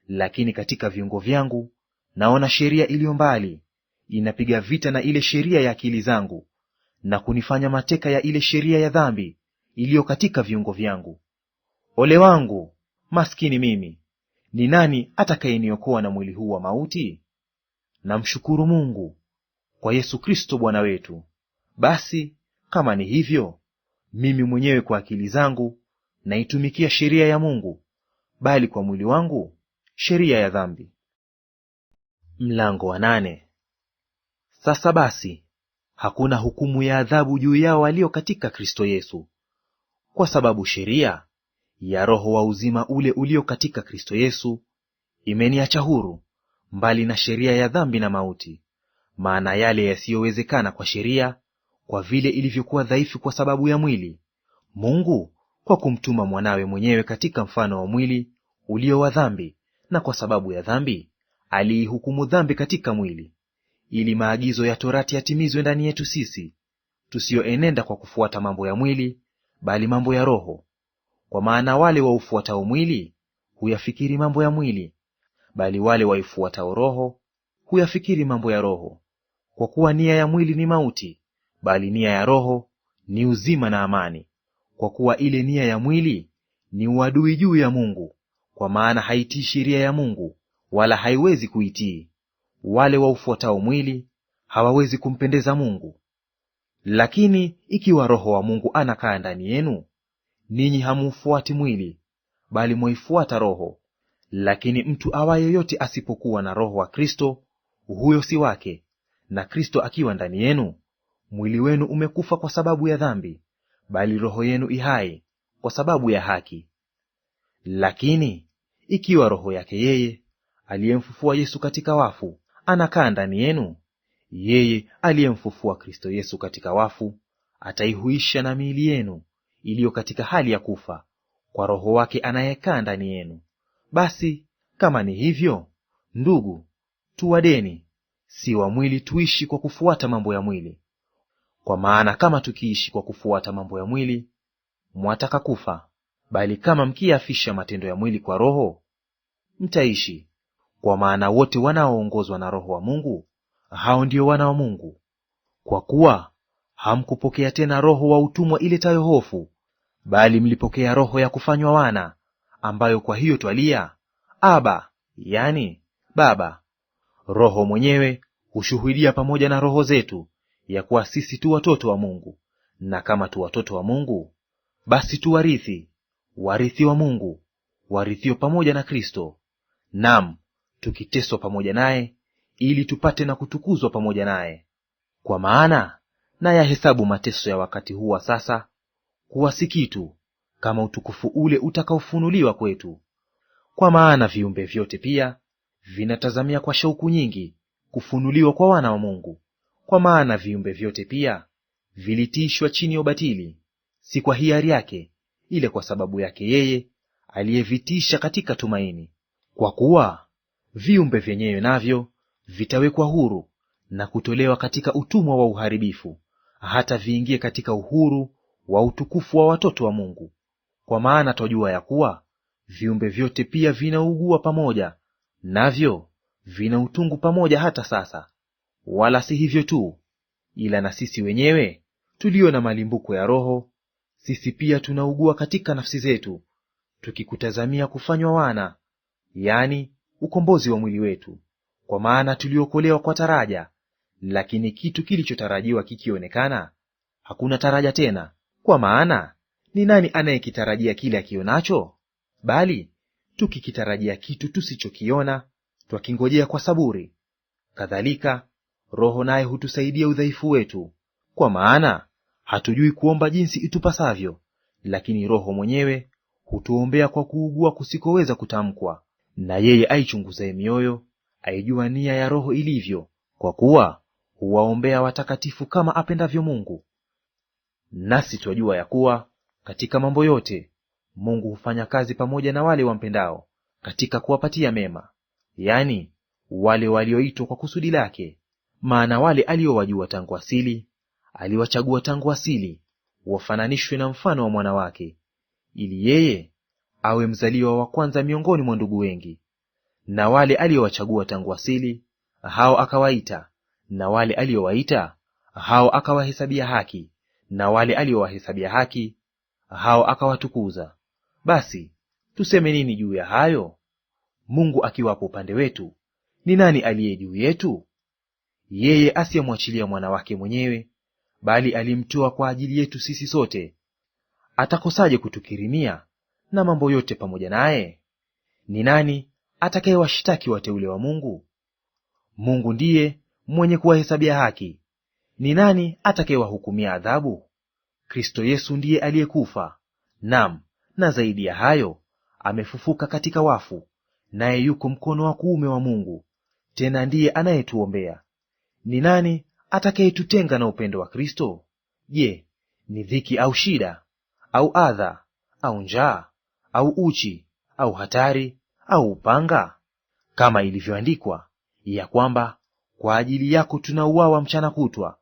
lakini katika viungo vyangu naona sheria iliyo mbali, inapiga vita na ile sheria ya akili zangu, na kunifanya mateka ya ile sheria ya dhambi iliyo katika viungo vyangu. Ole wangu maskini mimi! Ni nani atakayeniokoa na mwili huu wa mauti? Namshukuru Mungu kwa Yesu Kristo Bwana wetu. Basi kama ni hivyo, mimi mwenyewe kwa akili zangu naitumikia sheria ya Mungu, bali kwa mwili wangu sheria ya dhambi. Mlango wa 8. Sasa basi hakuna hukumu ya adhabu juu yao walio katika Kristo Yesu, kwa sababu sheria ya Roho wa uzima ule ulio katika Kristo Yesu imeniacha huru, mbali na sheria ya dhambi na mauti. Maana yale yasiyowezekana kwa sheria, kwa vile ilivyokuwa dhaifu kwa sababu ya mwili, Mungu kwa kumtuma mwanawe mwenyewe katika mfano wa mwili ulio wa dhambi, na kwa sababu ya dhambi aliihukumu dhambi katika mwili, ili maagizo ya torati yatimizwe ndani yetu sisi, tusioenenda kwa kufuata mambo ya mwili, bali mambo ya Roho. Kwa maana wale waufuatao mwili huyafikiri mambo ya mwili, bali wale waifuatao Roho huyafikiri mambo ya Roho. Kwa kuwa nia ya mwili ni mauti, bali nia ya Roho ni uzima na amani. Kwa kuwa ile nia ya mwili ni uadui juu ya Mungu, kwa maana haitii sheria ya Mungu, wala haiwezi kuitii. Wale waufuatao mwili hawawezi kumpendeza Mungu. Lakini ikiwa Roho wa Mungu anakaa ndani yenu, ninyi hamuufuati mwili, bali mwaifuata Roho. Lakini mtu awaye yote asipokuwa na Roho wa Kristo, huyo si wake. Na Kristo akiwa ndani yenu, mwili wenu umekufa kwa sababu ya dhambi, bali roho yenu ihai kwa sababu ya haki. Lakini ikiwa Roho yake yeye aliyemfufua Yesu katika wafu anakaa ndani yenu, yeye aliyemfufua Kristo Yesu katika wafu ataihuisha na miili yenu iliyo katika hali ya kufa kwa Roho wake anayekaa ndani yenu. Basi kama ni hivyo, ndugu, tuwadeni, si wa mwili tuishi kwa kufuata mambo ya mwili. Kwa maana kama tukiishi kwa kufuata mambo ya mwili, mwataka kufa; bali kama mkiyafisha matendo ya mwili kwa Roho, mtaishi. Kwa maana wote wanaoongozwa na Roho wa Mungu, hao ndio wana wa Mungu. Kwa kuwa hamkupokea tena roho wa utumwa iletayo hofu, bali mlipokea roho ya kufanywa wana, ambayo kwa hiyo twalia, Aba, yani Baba. Roho mwenyewe hushuhudia pamoja na roho zetu ya kuwa sisi tu watoto wa Mungu. Na kama tu watoto wa Mungu, basi tu warithi, warithi wa Mungu, warithio pamoja na Kristo, nam tukiteswa pamoja naye, ili tupate na kutukuzwa pamoja naye. Kwa maana nayahesabu mateso ya wakati huu wa sasa kuwa si kitu, kama utukufu ule utakaofunuliwa kwetu. Kwa maana viumbe vyote pia vinatazamia kwa shauku nyingi kufunuliwa kwa wana wa Mungu. Kwa maana viumbe vyote pia vilitiishwa chini ya ubatili, si kwa hiari yake, ile kwa sababu yake yeye aliyevitiisha katika tumaini. Kwa kuwa viumbe vyenyewe navyo vitawekwa huru na kutolewa katika utumwa wa uharibifu, hata viingie katika uhuru wa utukufu wa watoto wa Mungu. Kwa maana twajua ya kuwa viumbe vyote pia vinaugua pamoja, navyo vina utungu pamoja hata sasa. Wala si hivyo tu, ila na sisi wenyewe tulio na malimbuko ya Roho, sisi pia tunaugua katika nafsi zetu, tukikutazamia kufanywa wana, yaani ukombozi wa mwili wetu. Kwa maana tuliokolewa kwa taraja. Lakini kitu kilichotarajiwa kikionekana, hakuna taraja tena. Kwa maana ni nani anayekitarajia kile akionacho? Bali tukikitarajia kitu tusichokiona, twakingojea kwa saburi. Kadhalika Roho naye hutusaidia udhaifu wetu. Kwa maana hatujui kuomba jinsi itupasavyo, lakini Roho mwenyewe hutuombea kwa kuugua kusikoweza kutamkwa. Na yeye aichunguzaye mioyo aijua nia ya Roho ilivyo, kwa kuwa huwaombea watakatifu kama apendavyo Mungu. Nasi twajua ya kuwa katika mambo yote Mungu hufanya kazi pamoja na wale wampendao, katika kuwapatia mema, yaani wale walioitwa kwa kusudi lake. Maana wale aliowajua tangu asili, aliwachagua tangu asili wafananishwe na mfano wa mwana wake, ili yeye awe mzaliwa wa kwanza miongoni mwa ndugu wengi. Na wale aliowachagua tangu asili, hao akawaita; na wale aliowaita, hao akawahesabia haki; na wale aliowahesabia haki, hao akawatukuza. Basi tuseme nini juu ya hayo? Mungu akiwapo upande wetu, ni nani aliye juu yetu? Yeye asiyemwachilia mwana wake mwenyewe, bali alimtoa kwa ajili yetu sisi sote, atakosaje kutukirimia na mambo yote pamoja naye? Ni nani atakayewashtaki wateule wa Mungu? Mungu ndiye mwenye kuwahesabia haki. Ni nani atakayewahukumia adhabu? Kristo Yesu ndiye aliyekufa, nam na zaidi ya hayo amefufuka katika wafu, naye yuko mkono wa kuume wa Mungu, tena ndiye anayetuombea. Ni nani atakayetutenga na upendo wa Kristo? Je, ni dhiki au shida au adha au njaa au uchi au hatari au upanga? Kama ilivyoandikwa ya kwamba kwa ajili yako tunauawa mchana kutwa,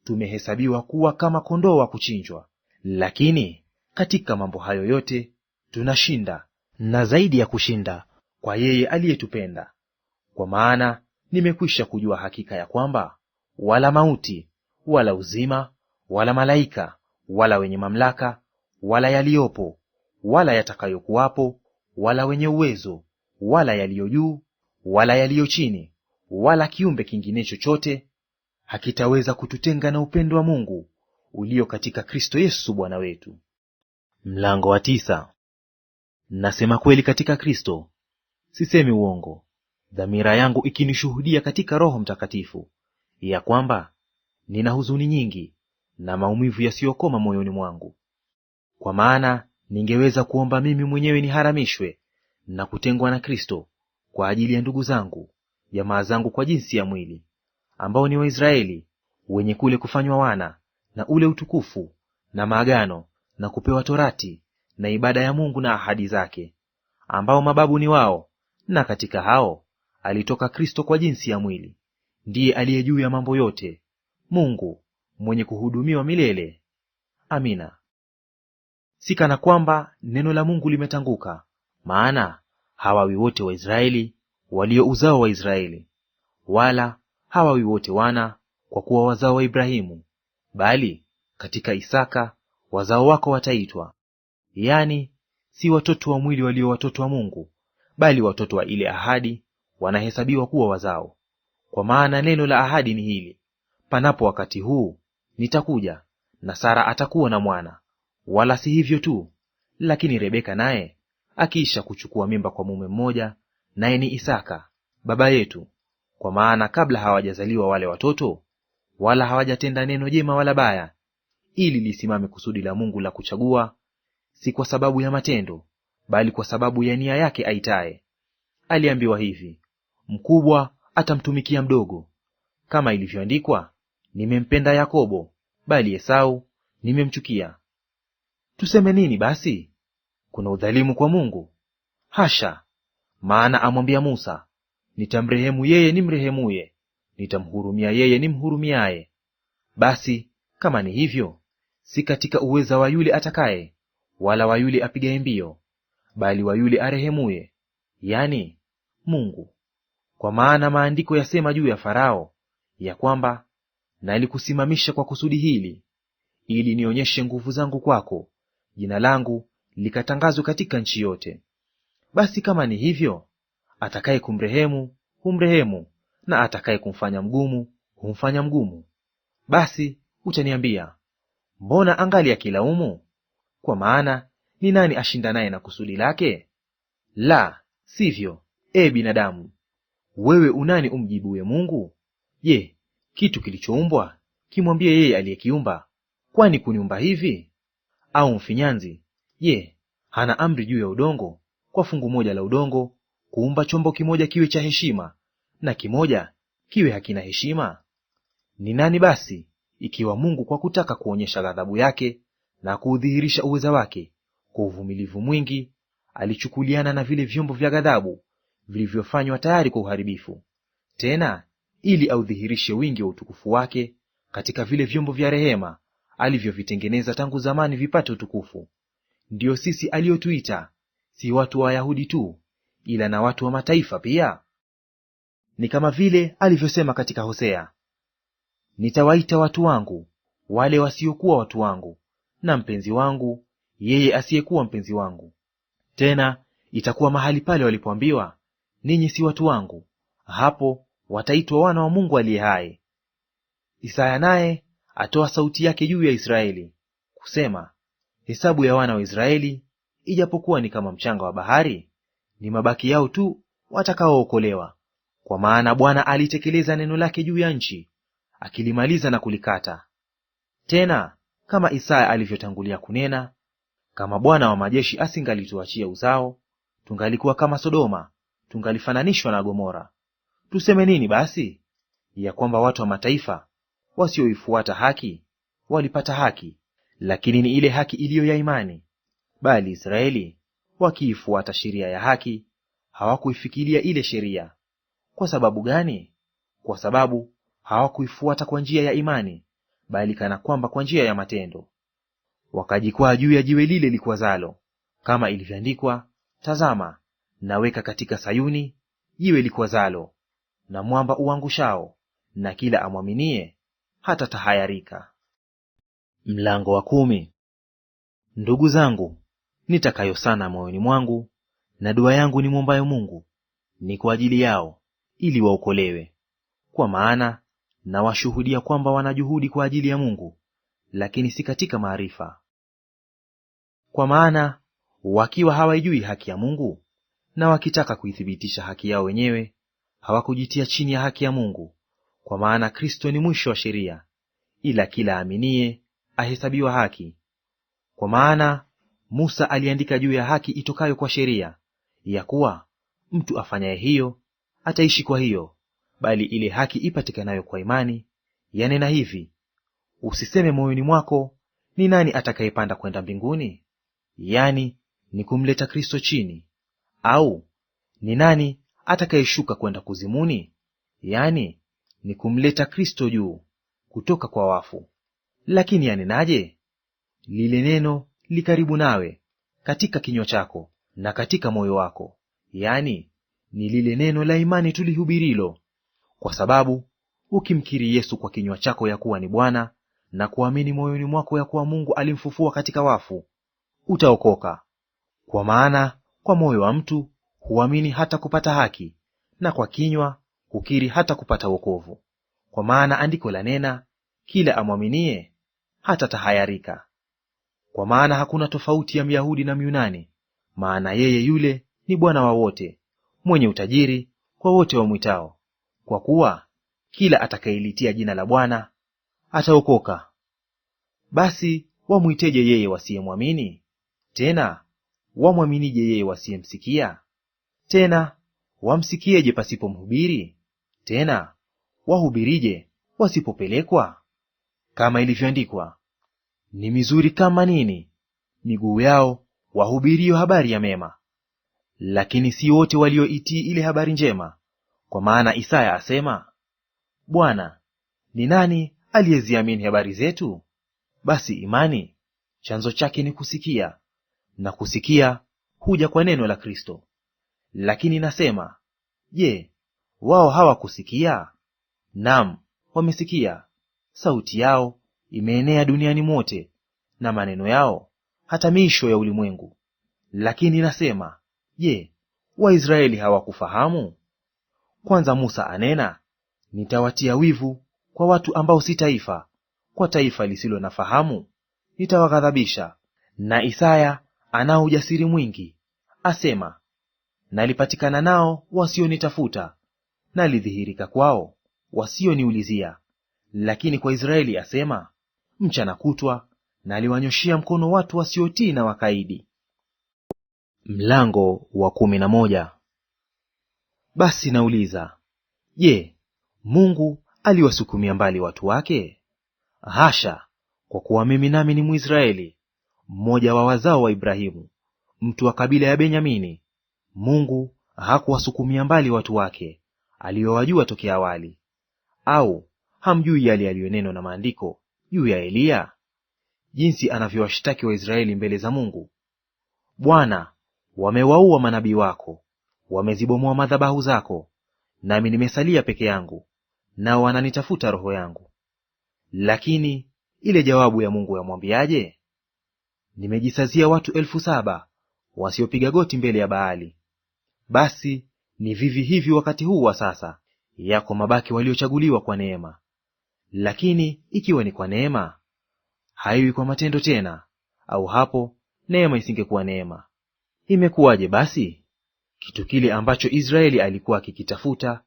tumehesabiwa kuwa kama kondoo wa kuchinjwa. Lakini katika mambo hayo yote tunashinda, na zaidi ya kushinda, kwa yeye aliyetupenda. Kwa maana nimekwisha kujua hakika ya kwamba wala mauti wala uzima wala malaika wala wenye mamlaka wala yaliyopo wala yatakayokuwapo wala wenye uwezo wala yaliyo juu wala yaliyo chini wala kiumbe kingine chochote hakitaweza kututenga na upendo wa Mungu ulio katika Kristo Yesu Bwana wetu. Mlango wa 9. Nasema kweli katika Kristo, sisemi uongo, dhamira yangu ikinishuhudia katika Roho Mtakatifu, ya kwamba nina huzuni nyingi na maumivu yasiyokoma moyoni mwangu. Kwa maana ningeweza kuomba mimi mwenyewe niharamishwe na kutengwa na Kristo kwa ajili ya ndugu zangu, jamaa zangu kwa jinsi ya mwili, ambao ni Waisraeli, wenye kule kufanywa wana na ule utukufu na maagano na kupewa torati na ibada ya Mungu na ahadi zake, ambao mababu ni wao, na katika hao alitoka Kristo kwa jinsi ya mwili, ndiye aliye juu ya mambo yote, Mungu mwenye kuhudumiwa milele. Amina. Si kana kwamba neno la Mungu limetanguka, maana hawawi wote Waisraeli walio uzao wa Israeli, wala hawawi wote wana kwa kuwa wazao wa Ibrahimu, bali katika Isaka wazao wako wataitwa. Yaani si watoto wa mwili walio watoto wa Mungu, bali watoto wa ile ahadi wanahesabiwa kuwa wazao. Kwa maana neno la ahadi ni hili: panapo wakati huu nitakuja, na Sara atakuwa na mwana. Wala si hivyo tu, lakini Rebeka naye akiisha kuchukua mimba kwa mume mmoja, naye ni Isaka baba yetu. Kwa maana kabla hawajazaliwa wale watoto, wala hawajatenda neno jema wala baya, ili lisimame kusudi la Mungu la kuchagua, si kwa sababu ya matendo, bali kwa sababu ya nia yake aitaye. Aliambiwa hivi, mkubwa atamtumikia mdogo. Kama ilivyoandikwa, nimempenda Yakobo, bali Esau nimemchukia. Tuseme nini basi? Kuna udhalimu kwa Mungu? Hasha! Maana amwambia Musa, nitamrehemu yeye nimrehemuye, nitamhurumia yeye nimhurumiaye. Basi kama ni hivyo, si katika uweza wa yule atakaye, wala wa yule apigaye mbio, bali wa yule arehemuye, yani Mungu. Kwa maana maandiko yasema juu ya Farao ya kwamba, nalikusimamisha kwa kusudi hili, ili nionyeshe nguvu zangu kwako, jina langu likatangazwe katika nchi yote. Basi kama ni hivyo, atakaye kumrehemu humrehemu, na atakaye kumfanya mgumu humfanya mgumu. Basi utaniambia, mbona angali akilaumu? Kwa maana ni nani ashindanaye na kusudi lake? La sivyo, binadamu. Wewe unani umjibuye Mungu? Je, kitu kilichoumbwa kimwambie yeye aliyekiumba, kwani kuniumba hivi? Au mfinyanzi, je, hana amri juu ya udongo, kwa fungu moja la udongo kuumba chombo kimoja kiwe cha heshima, na kimoja kiwe hakina heshima? Ni nani basi, ikiwa Mungu kwa kutaka kuonyesha ghadhabu yake na kuudhihirisha uweza wake, kwa uvumilivu mwingi alichukuliana na vile vyombo vya ghadhabu vilivyofanywa tayari kwa uharibifu, tena ili audhihirishe wingi wa utukufu wake katika vile vyombo vya rehema alivyovitengeneza tangu zamani vipate utukufu. Ndiyo sisi aliyotuita, si watu wa Wayahudi tu, ila na watu wa mataifa pia. Ni kama vile alivyosema katika Hosea, nitawaita watu wangu wale wasiokuwa watu wangu, na mpenzi wangu yeye asiyekuwa mpenzi wangu. Tena itakuwa mahali pale walipoambiwa, ninyi si watu wangu, hapo wataitwa wana wa Mungu aliye hai. Isaya naye atoa sauti yake juu ya Israeli kusema, hesabu ya wana wa Israeli ijapokuwa ni kama mchanga wa bahari, ni mabaki yao tu watakaookolewa. Kwa maana Bwana alitekeleza neno lake juu ya nchi, akilimaliza na kulikata. Tena kama Isaya alivyotangulia kunena, kama Bwana wa majeshi asingalituachia uzao, tungalikuwa kama Sodoma, tungalifananishwa na Gomora. Tuseme nini basi? Ya kwamba watu wa mataifa wasioifuata haki walipata haki, lakini ni ile haki iliyo ya imani. Bali Israeli wakiifuata sheria ya haki hawakuifikilia ile sheria. Kwa sababu gani? Kwa sababu hawakuifuata kwa njia ya imani, bali kana kwamba kwa njia ya matendo. Wakajikwaa juu ya jiwe lile likwazalo, kama ilivyoandikwa, tazama, naweka katika Sayuni jiwe likwazalo, na mwamba uangushao, na kila amwaminie hata tahayarika. Mlango wa 10. Ndugu zangu, nitakayo sana moyoni mwangu, na dua yangu ni mwombayo Mungu, ni kwa ajili yao, ili waokolewe. Kwa maana nawashuhudia kwamba wanajuhudi kwa ajili ya Mungu, lakini si katika maarifa. Kwa maana wakiwa hawaijui haki ya Mungu, na wakitaka kuithibitisha haki yao wenyewe, hawakujitia chini ya haki ya Mungu. Kwa maana Kristo ni mwisho wa sheria, ila kila aaminiye ahesabiwa haki. Kwa maana Musa aliandika juu ya haki itokayo kwa sheria, ya kuwa mtu afanyaye hiyo ataishi kwa hiyo. Bali ile haki ipatikanayo kwa imani yanena hivi, usiseme moyoni mwako, ni nani atakayepanda kwenda mbinguni? Yani ni kumleta Kristo chini. Au ni nani atakayeshuka kwenda kuzimuni? Yani ni kumleta Kristo juu kutoka kwa wafu. Lakini yanenaje? Lile neno li karibu nawe, katika kinywa chako na katika moyo wako, yani ni lile neno la imani tulihubirilo. Kwa sababu ukimkiri Yesu kwa kinywa chako ya kuwa ni Bwana, na kuamini moyoni mwako ya kuwa Mungu alimfufua katika wafu, utaokoka. Kwa maana kwa moyo wa mtu huamini hata kupata haki, na kwa kinywa hukiri hata kupata wokovu. Kwa maana andiko lanena, kila amwaminie hata tahayarika. Kwa maana hakuna tofauti ya Myahudi na Myunani, maana yeye yule ni Bwana wa wote, mwenye utajiri kwa wote wamwitao. Kwa kuwa kila atakayelitia jina la Bwana ataokoka. Basi wamwiteje yeye wasiyemwamini? Tena wamwaminije yeye wasiyemsikia? Tena wamsikieje pasipo mhubiri? Tena wahubirije wasipopelekwa? kama ilivyoandikwa, ni mizuri kama nini miguu yao wahubirio habari ya mema. Lakini si wote walioitii ile habari njema. Kwa maana Isaya asema, Bwana, ni nani aliyeziamini habari zetu? Basi imani chanzo chake ni kusikia, na kusikia huja kwa neno la Kristo. Lakini nasema, je, wao hawakusikia? Naam, wamesikia. Sauti yao imeenea duniani mote, na maneno yao hata miisho ya ulimwengu. Lakini nasema, je, Waisraeli hawakufahamu? Kwanza Musa anena, nitawatia wivu kwa watu ambao si taifa, kwa taifa lisilo na fahamu nitawaghadhabisha. Na Isaya anao ujasiri mwingi, asema, nalipatikana nao wasionitafuta, nalidhihirika kwao wasioniulizia. Lakini kwa Israeli asema, mchana kutwa naliwanyoshia mkono watu wasiotii na wakaidi. Mlango wa 11. Basi nauliza, je, Mungu aliwasukumia mbali watu wake? Hasha! Kwa kuwa mimi nami ni Mwisraeli, mmoja wa wazao wa Ibrahimu, mtu wa kabila ya Benyamini. Mungu hakuwasukumia mbali watu wake aliyowajua tokea awali. Au hamjui yale yaliyonenwa na Maandiko juu ya Eliya, jinsi anavyowashtaki Waisraeli mbele za Mungu? Bwana, wamewaua manabii wako, wamezibomoa madhabahu zako, nami nimesalia peke yangu, nao wananitafuta roho yangu. Lakini ile jawabu ya Mungu yamwambiaje? Nimejisazia watu 7,000 wasiopiga goti mbele ya Baali. Basi ni vivi hivi wakati huu wa sasa, yako mabaki waliochaguliwa kwa neema. Lakini ikiwa ni kwa neema, haiwi kwa matendo tena, au hapo neema isingekuwa neema. Imekuwaje basi? Kitu kile ambacho Israeli alikuwa akikitafuta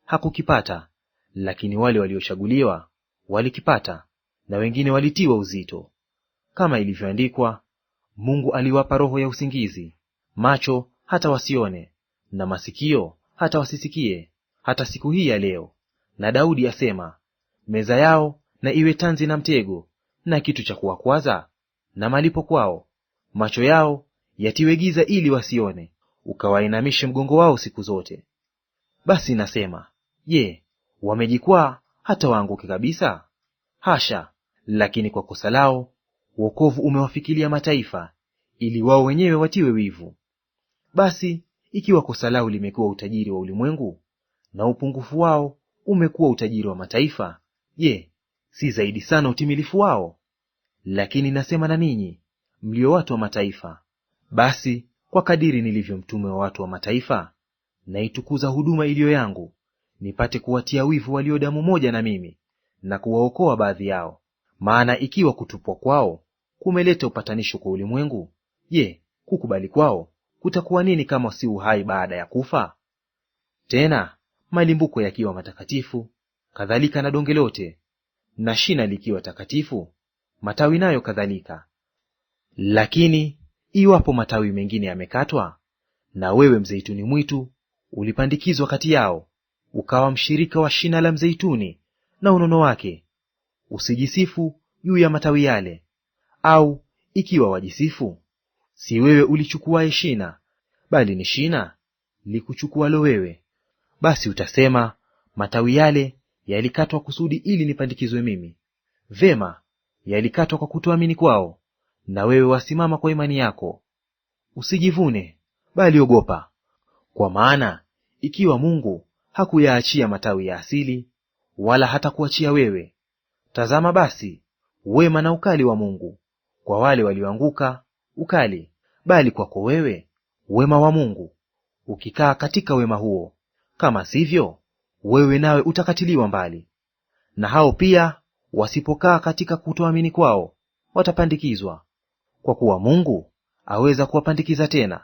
hakukipata, lakini wale waliochaguliwa walikipata, na wengine walitiwa uzito. Kama ilivyoandikwa, Mungu aliwapa roho ya usingizi, macho hata wasione, na masikio hata wasisikie, hata siku hii ya leo. Na Daudi asema, meza yao na iwe tanzi na mtego, na kitu cha kuwakwaza na malipo kwao. Macho yao yatiwe giza ili wasione, ukawainamishe mgongo wao siku zote. Basi nasema, je, wamejikwaa hata waanguke kabisa? Hasha! Lakini kwa kosa lao wokovu umewafikilia mataifa, ili wao wenyewe watiwe wivu. Basi ikiwa kosa lao limekuwa utajiri wa ulimwengu, na upungufu wao umekuwa utajiri wa mataifa, je, si zaidi sana utimilifu wao? Lakini nasema na ninyi mlio watu wa mataifa, basi kwa kadiri nilivyo mtume wa watu wa mataifa, naitukuza huduma iliyo yangu, nipate kuwatia wivu walio damu moja na mimi, na kuwaokoa baadhi yao. Maana ikiwa kutupwa kwao kumeleta upatanisho kwa ulimwengu, je, kukubali kwao kutakuwa nini kama si uhai baada ya kufa? Tena malimbuko yakiwa matakatifu, kadhalika na donge lote, na shina likiwa takatifu, matawi nayo kadhalika. Lakini iwapo matawi mengine yamekatwa, na wewe mzeituni mwitu ulipandikizwa kati yao, ukawa mshirika wa shina la mzeituni na unono wake, usijisifu juu ya matawi yale. Au ikiwa wajisifu, si wewe ulichukuaye shina, bali ni shina likuchukualo wewe. Basi utasema, matawi yale yalikatwa kusudi ili nipandikizwe mimi. Vema, yalikatwa kwa kutoamini kwao, na wewe wasimama kwa imani yako. Usijivune, bali ogopa. Kwa maana ikiwa Mungu hakuyaachia matawi ya asili, wala hatakuachia wewe, tazama basi wema na ukali wa Mungu kwa wale walioanguka ukali, bali kwako wewe wema wa Mungu, ukikaa katika wema huo; kama sivyo, wewe nawe utakatiliwa mbali. Na hao pia wasipokaa katika kutoamini kwao, watapandikizwa. Kwa kuwa Mungu aweza kuwapandikiza tena.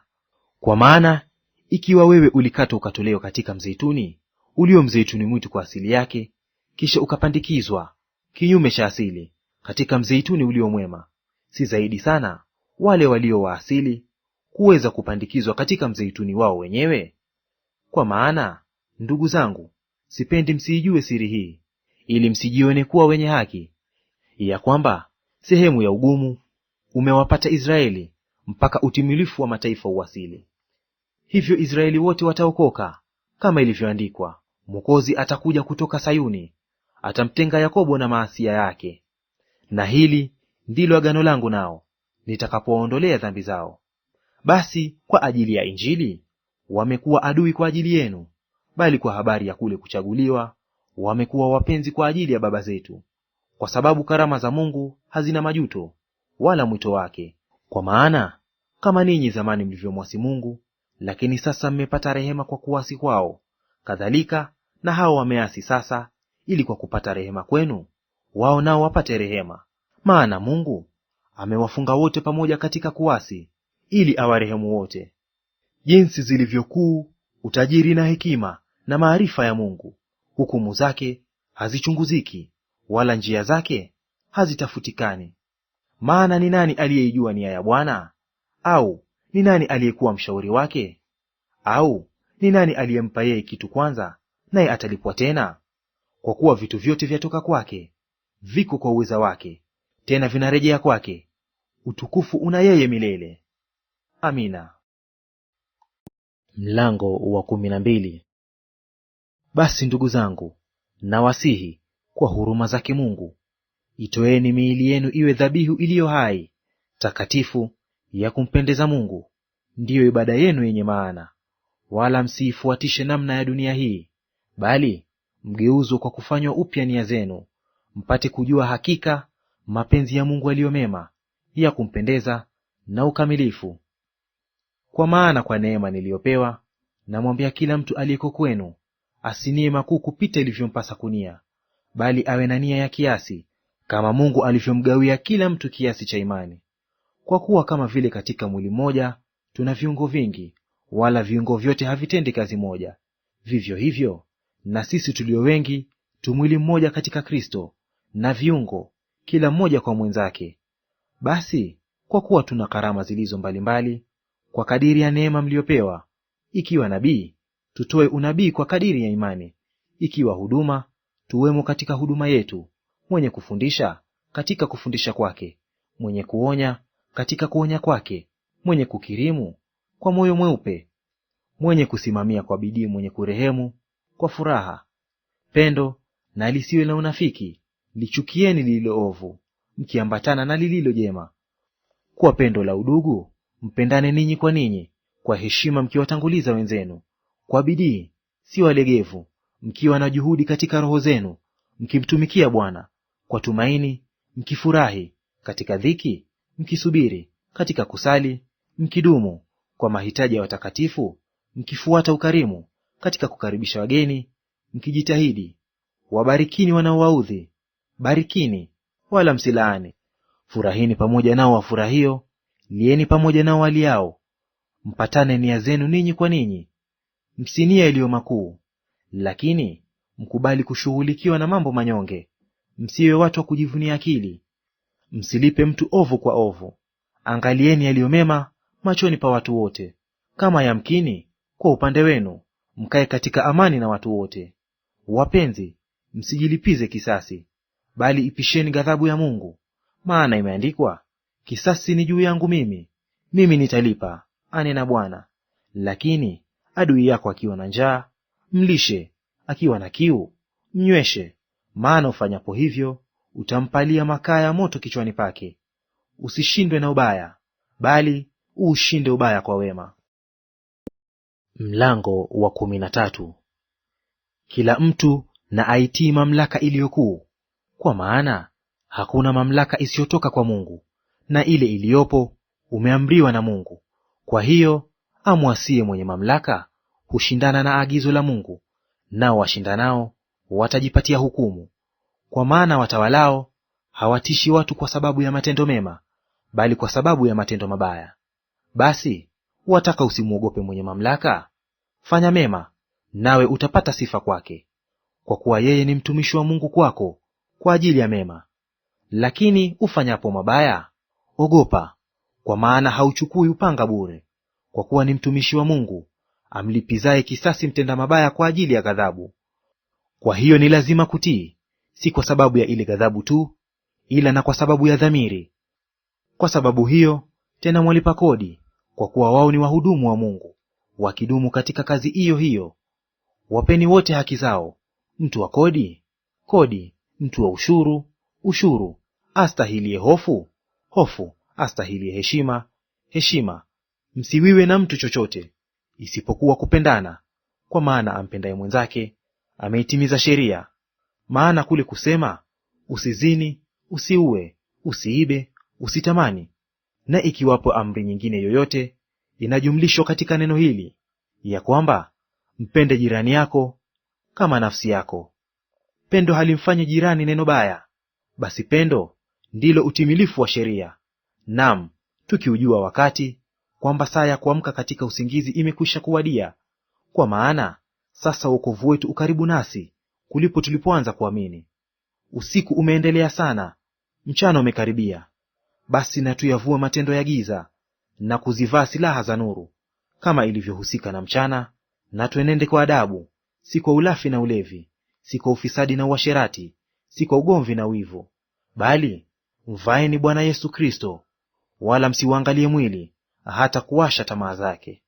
Kwa maana ikiwa wewe ulikatwa ukatolewa katika mzeituni ulio mzeituni mwitu kwa asili yake, kisha ukapandikizwa kinyume cha asili katika mzeituni ulio mwema, si zaidi sana wale walio wa asili kuweza kupandikizwa katika mzeituni wao wenyewe? Kwa maana, ndugu zangu, sipendi msiijue siri hii, ili msijione kuwa wenye haki, ya kwamba sehemu ya ugumu umewapata Israeli, mpaka utimilifu wa mataifa uwasili. Hivyo Israeli wote wataokoka, kama ilivyoandikwa, Mwokozi atakuja kutoka Sayuni, atamtenga Yakobo na maasia yake. Na hili ndilo agano langu nao, nitakapowaondolea dhambi zao. Basi kwa ajili ya Injili wamekuwa adui kwa ajili yenu, bali kwa habari ya kule kuchaguliwa wamekuwa wapenzi kwa ajili ya baba zetu. Kwa sababu karama za Mungu hazina majuto, wala mwito wake. Kwa maana kama ninyi zamani mlivyomwasi Mungu, lakini sasa mmepata rehema kwa kuasi kwao, kadhalika na hao wameasi sasa, ili kwa kupata rehema kwenu wao nao wapate rehema. Maana Mungu amewafunga wote pamoja katika kuasi, ili awarehemu wote. Jinsi zilivyokuu utajiri na hekima na maarifa ya Mungu! Hukumu zake hazichunguziki, wala njia zake hazitafutikani. Maana ni nani aliyeijua nia ya Bwana? Au ni nani aliyekuwa mshauri wake? Au ni nani aliyempa yeye kitu kwanza, naye atalipwa tena? Kwa kuwa vitu vyote vyatoka kwake, viko kwa uweza wake, tena vinarejea kwake. Utukufu una yeye milele. Amina. Mlango wa 12. Basi ndugu zangu, nawasihi kwa huruma zake Mungu, itoeni miili yenu iwe dhabihu iliyo hai, takatifu, ya kumpendeza Mungu, ndiyo ibada yenu yenye maana. Wala msiifuatishe namna ya dunia hii, bali mgeuzwe kwa kufanywa upya nia zenu, mpate kujua hakika mapenzi ya Mungu aliyo mema, ya kumpendeza na ukamilifu. Kwa maana kwa neema niliyopewa, namwambia kila mtu aliyeko kwenu, asinie makuu kupita ilivyompasa kunia, bali awe na nia ya kiasi, kama Mungu alivyomgawia kila mtu kiasi cha imani. Kwa kuwa kama vile katika mwili mmoja tuna viungo vingi, wala viungo vyote havitendi kazi moja, vivyo hivyo na sisi tulio wengi tu mwili mmoja katika Kristo, na viungo kila mmoja kwa mwenzake. Basi kwa kuwa tuna karama zilizo mbalimbali kwa kadiri ya neema mliyopewa, ikiwa nabii, tutoe unabii kwa kadiri ya imani; ikiwa huduma, tuwemo katika huduma yetu; mwenye kufundisha, katika kufundisha kwake; mwenye kuonya, katika kuonya kwake; mwenye kukirimu, kwa moyo mweupe; mwenye kusimamia kwa bidii; mwenye kurehemu, kwa furaha. Pendo na lisiwe na unafiki; lichukieni lililo ovu, mkiambatana na lililo jema. Kwa pendo la udugu mpendane ninyi kwa ninyi, kwa heshima mkiwatanguliza wenzenu; kwa bidii, si walegevu, mkiwa na juhudi katika roho zenu, mkimtumikia Bwana; kwa tumaini mkifurahi, katika dhiki mkisubiri, katika kusali mkidumu, kwa mahitaji ya watakatifu mkifuata ukarimu, katika kukaribisha wageni mkijitahidi. Wabarikini wanaowaudhi, barikini wala msilaani. Furahini pamoja nao wafurahio, lieni pamoja nao waliao. Mpatane nia zenu ninyi kwa ninyi. Msinia iliyo makuu, lakini mkubali kushughulikiwa na mambo manyonge. Msiwe watu wa kujivunia akili. Msilipe mtu ovu kwa ovu. Angalieni yaliyo mema machoni pa watu wote. Kama yamkini, kwa upande wenu, mkae katika amani na watu wote. Wapenzi, msijilipize kisasi, bali ipisheni ghadhabu ya Mungu. Maana imeandikwa, kisasi ni juu yangu mimi nitalipa, anena Bwana. Lakini adui yako akiwa na njaa, mlishe; akiwa na kiu, mnyweshe. Maana ufanyapo hivyo, utampalia makaa ya moto kichwani pake. Usishindwe na ubaya, bali uushinde ubaya kwa wema. Mlango wa 13. Kila mtu na aitii mamlaka iliyo kuu, kwa maana hakuna mamlaka isiyotoka kwa Mungu, na ile iliyopo umeamriwa na Mungu. Kwa hiyo amwasiye mwenye mamlaka hushindana na agizo la Mungu, nao washindanao watajipatia hukumu. Kwa maana watawalao hawatishi watu kwa sababu ya matendo mema, bali kwa sababu ya matendo mabaya. Basi wataka usimwogope mwenye mamlaka? Fanya mema, nawe utapata sifa kwake, kwa kuwa yeye ni mtumishi wa Mungu kwako kwa ajili ya mema. Lakini ufanyapo mabaya, ogopa, kwa maana hauchukui upanga bure, kwa kuwa ni mtumishi wa Mungu, amlipizaye kisasi mtenda mabaya kwa ajili ya ghadhabu. Kwa hiyo ni lazima kutii, si kwa sababu ya ile ghadhabu tu, ila na kwa sababu ya dhamiri. Kwa sababu hiyo tena mwalipa kodi, kwa kuwa wao ni wahudumu wa Mungu, wakidumu katika kazi hiyo hiyo. Wapeni wote haki zao, mtu wa kodi, kodi; mtu wa ushuru, ushuru; astahilie hofu, hofu; astahilie heshima, heshima. Msiwiwe na mtu chochote, isipokuwa kupendana, kwa maana ampendaye mwenzake ameitimiza sheria. Maana kule kusema, usizini, usiue, usiibe, usitamani, na ikiwapo amri nyingine yoyote, inajumlishwa katika neno hili, ya kwamba mpende jirani yako kama nafsi yako. Pendo halimfanyi jirani neno baya, basi pendo ndilo utimilifu wa sheria. Naam, tukiujua wakati, kwamba saa ya kuamka katika usingizi imekwisha kuwadia. Kwa maana sasa wokovu wetu ukaribu nasi kulipo tulipoanza kuamini. Usiku umeendelea sana, mchana umekaribia. Basi na tuyavue matendo ya giza, na kuzivaa silaha za nuru, kama ilivyohusika na mchana, na tuenende kwa adabu, si kwa ulafi na ulevi, si kwa ufisadi na uasherati, si kwa ugomvi na wivu, bali mvaeni Bwana Yesu Kristo, wala msiuangalie mwili, hata kuwasha tamaa zake.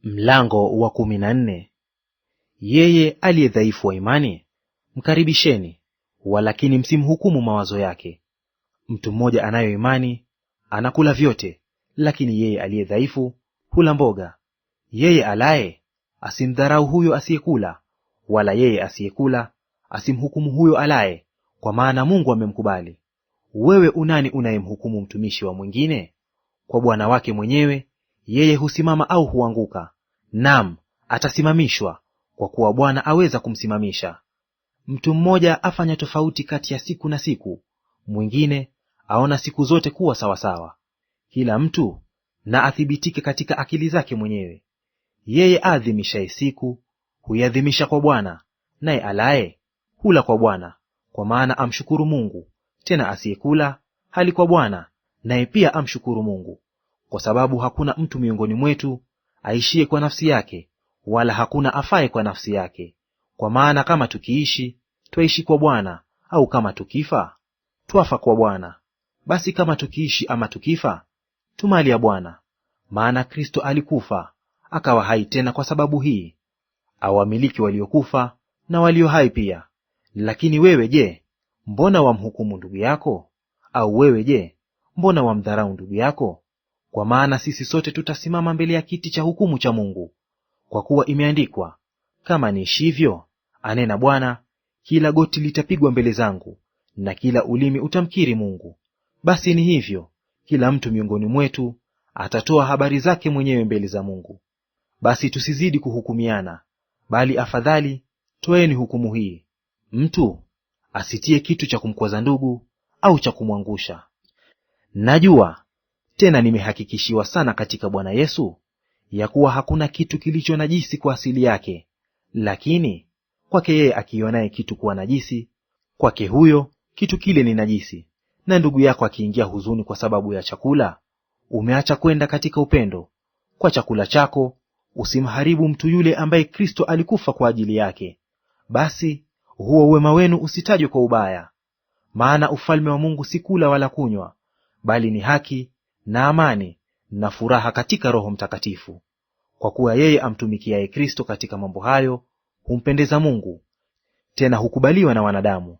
Mlango wa 14. Yeye aliye dhaifu wa imani mkaribisheni, walakini msimhukumu mawazo yake. Mtu mmoja anayo imani, anakula vyote, lakini yeye aliye dhaifu hula mboga. Yeye alaye asimdharau huyo asiyekula, wala yeye asiyekula asimhukumu huyo alaye, kwa maana Mungu amemkubali. Wewe unani unayemhukumu mtumishi wa mwingine? Kwa bwana wake mwenyewe yeye husimama au huanguka, naam, atasimamishwa, kwa kuwa Bwana aweza kumsimamisha. Mtu mmoja afanya tofauti kati ya siku na siku, mwingine aona siku zote kuwa sawasawa. Kila mtu na athibitike katika akili zake mwenyewe. Yeye aadhimishaye siku huiadhimisha kwa Bwana, naye alaye hula kwa Bwana, kwa maana amshukuru Mungu. Tena asiyekula hali kwa Bwana, naye pia amshukuru Mungu. Kwa sababu hakuna mtu miongoni mwetu aishiye kwa nafsi yake, wala hakuna afaye kwa nafsi yake. Kwa maana kama tukiishi, twaishi kwa Bwana; au kama tukifa, twafa kwa Bwana. Basi kama tukiishi ama tukifa, tu mali ya Bwana. Maana Kristo alikufa, akawa hai tena kwa sababu hii, awamiliki waliokufa na walio hai pia. Lakini wewe je, mbona wamhukumu ndugu yako? Au wewe je, mbona wamdharau ndugu yako? Kwa maana sisi sote tutasimama mbele ya kiti cha hukumu cha Mungu. Kwa kuwa imeandikwa, kama niishivyo, anena Bwana, kila goti litapigwa mbele zangu, na kila ulimi utamkiri Mungu. Basi ni hivyo, kila mtu miongoni mwetu atatoa habari zake mwenyewe mbele za Mungu. Basi tusizidi kuhukumiana, bali afadhali toeni hukumu hii: mtu asitie kitu cha kumkwaza ndugu au cha kumwangusha. Najua tena nimehakikishiwa sana katika Bwana Yesu, ya kuwa hakuna kitu kilicho najisi kwa asili yake, lakini kwake yeye akionaye kitu kuwa najisi, kwake huyo kitu kile ni najisi. Na ndugu yako akiingia huzuni kwa sababu ya chakula, umeacha kwenda katika upendo. Kwa chakula chako usimharibu mtu yule ambaye Kristo alikufa kwa ajili yake. Basi huo wema wenu usitajwe kwa ubaya. Maana ufalme wa Mungu si kula wala kunywa, bali ni haki na amani na furaha katika Roho Mtakatifu. Kwa kuwa yeye amtumikiaye Kristo katika mambo hayo humpendeza Mungu, tena hukubaliwa na wanadamu.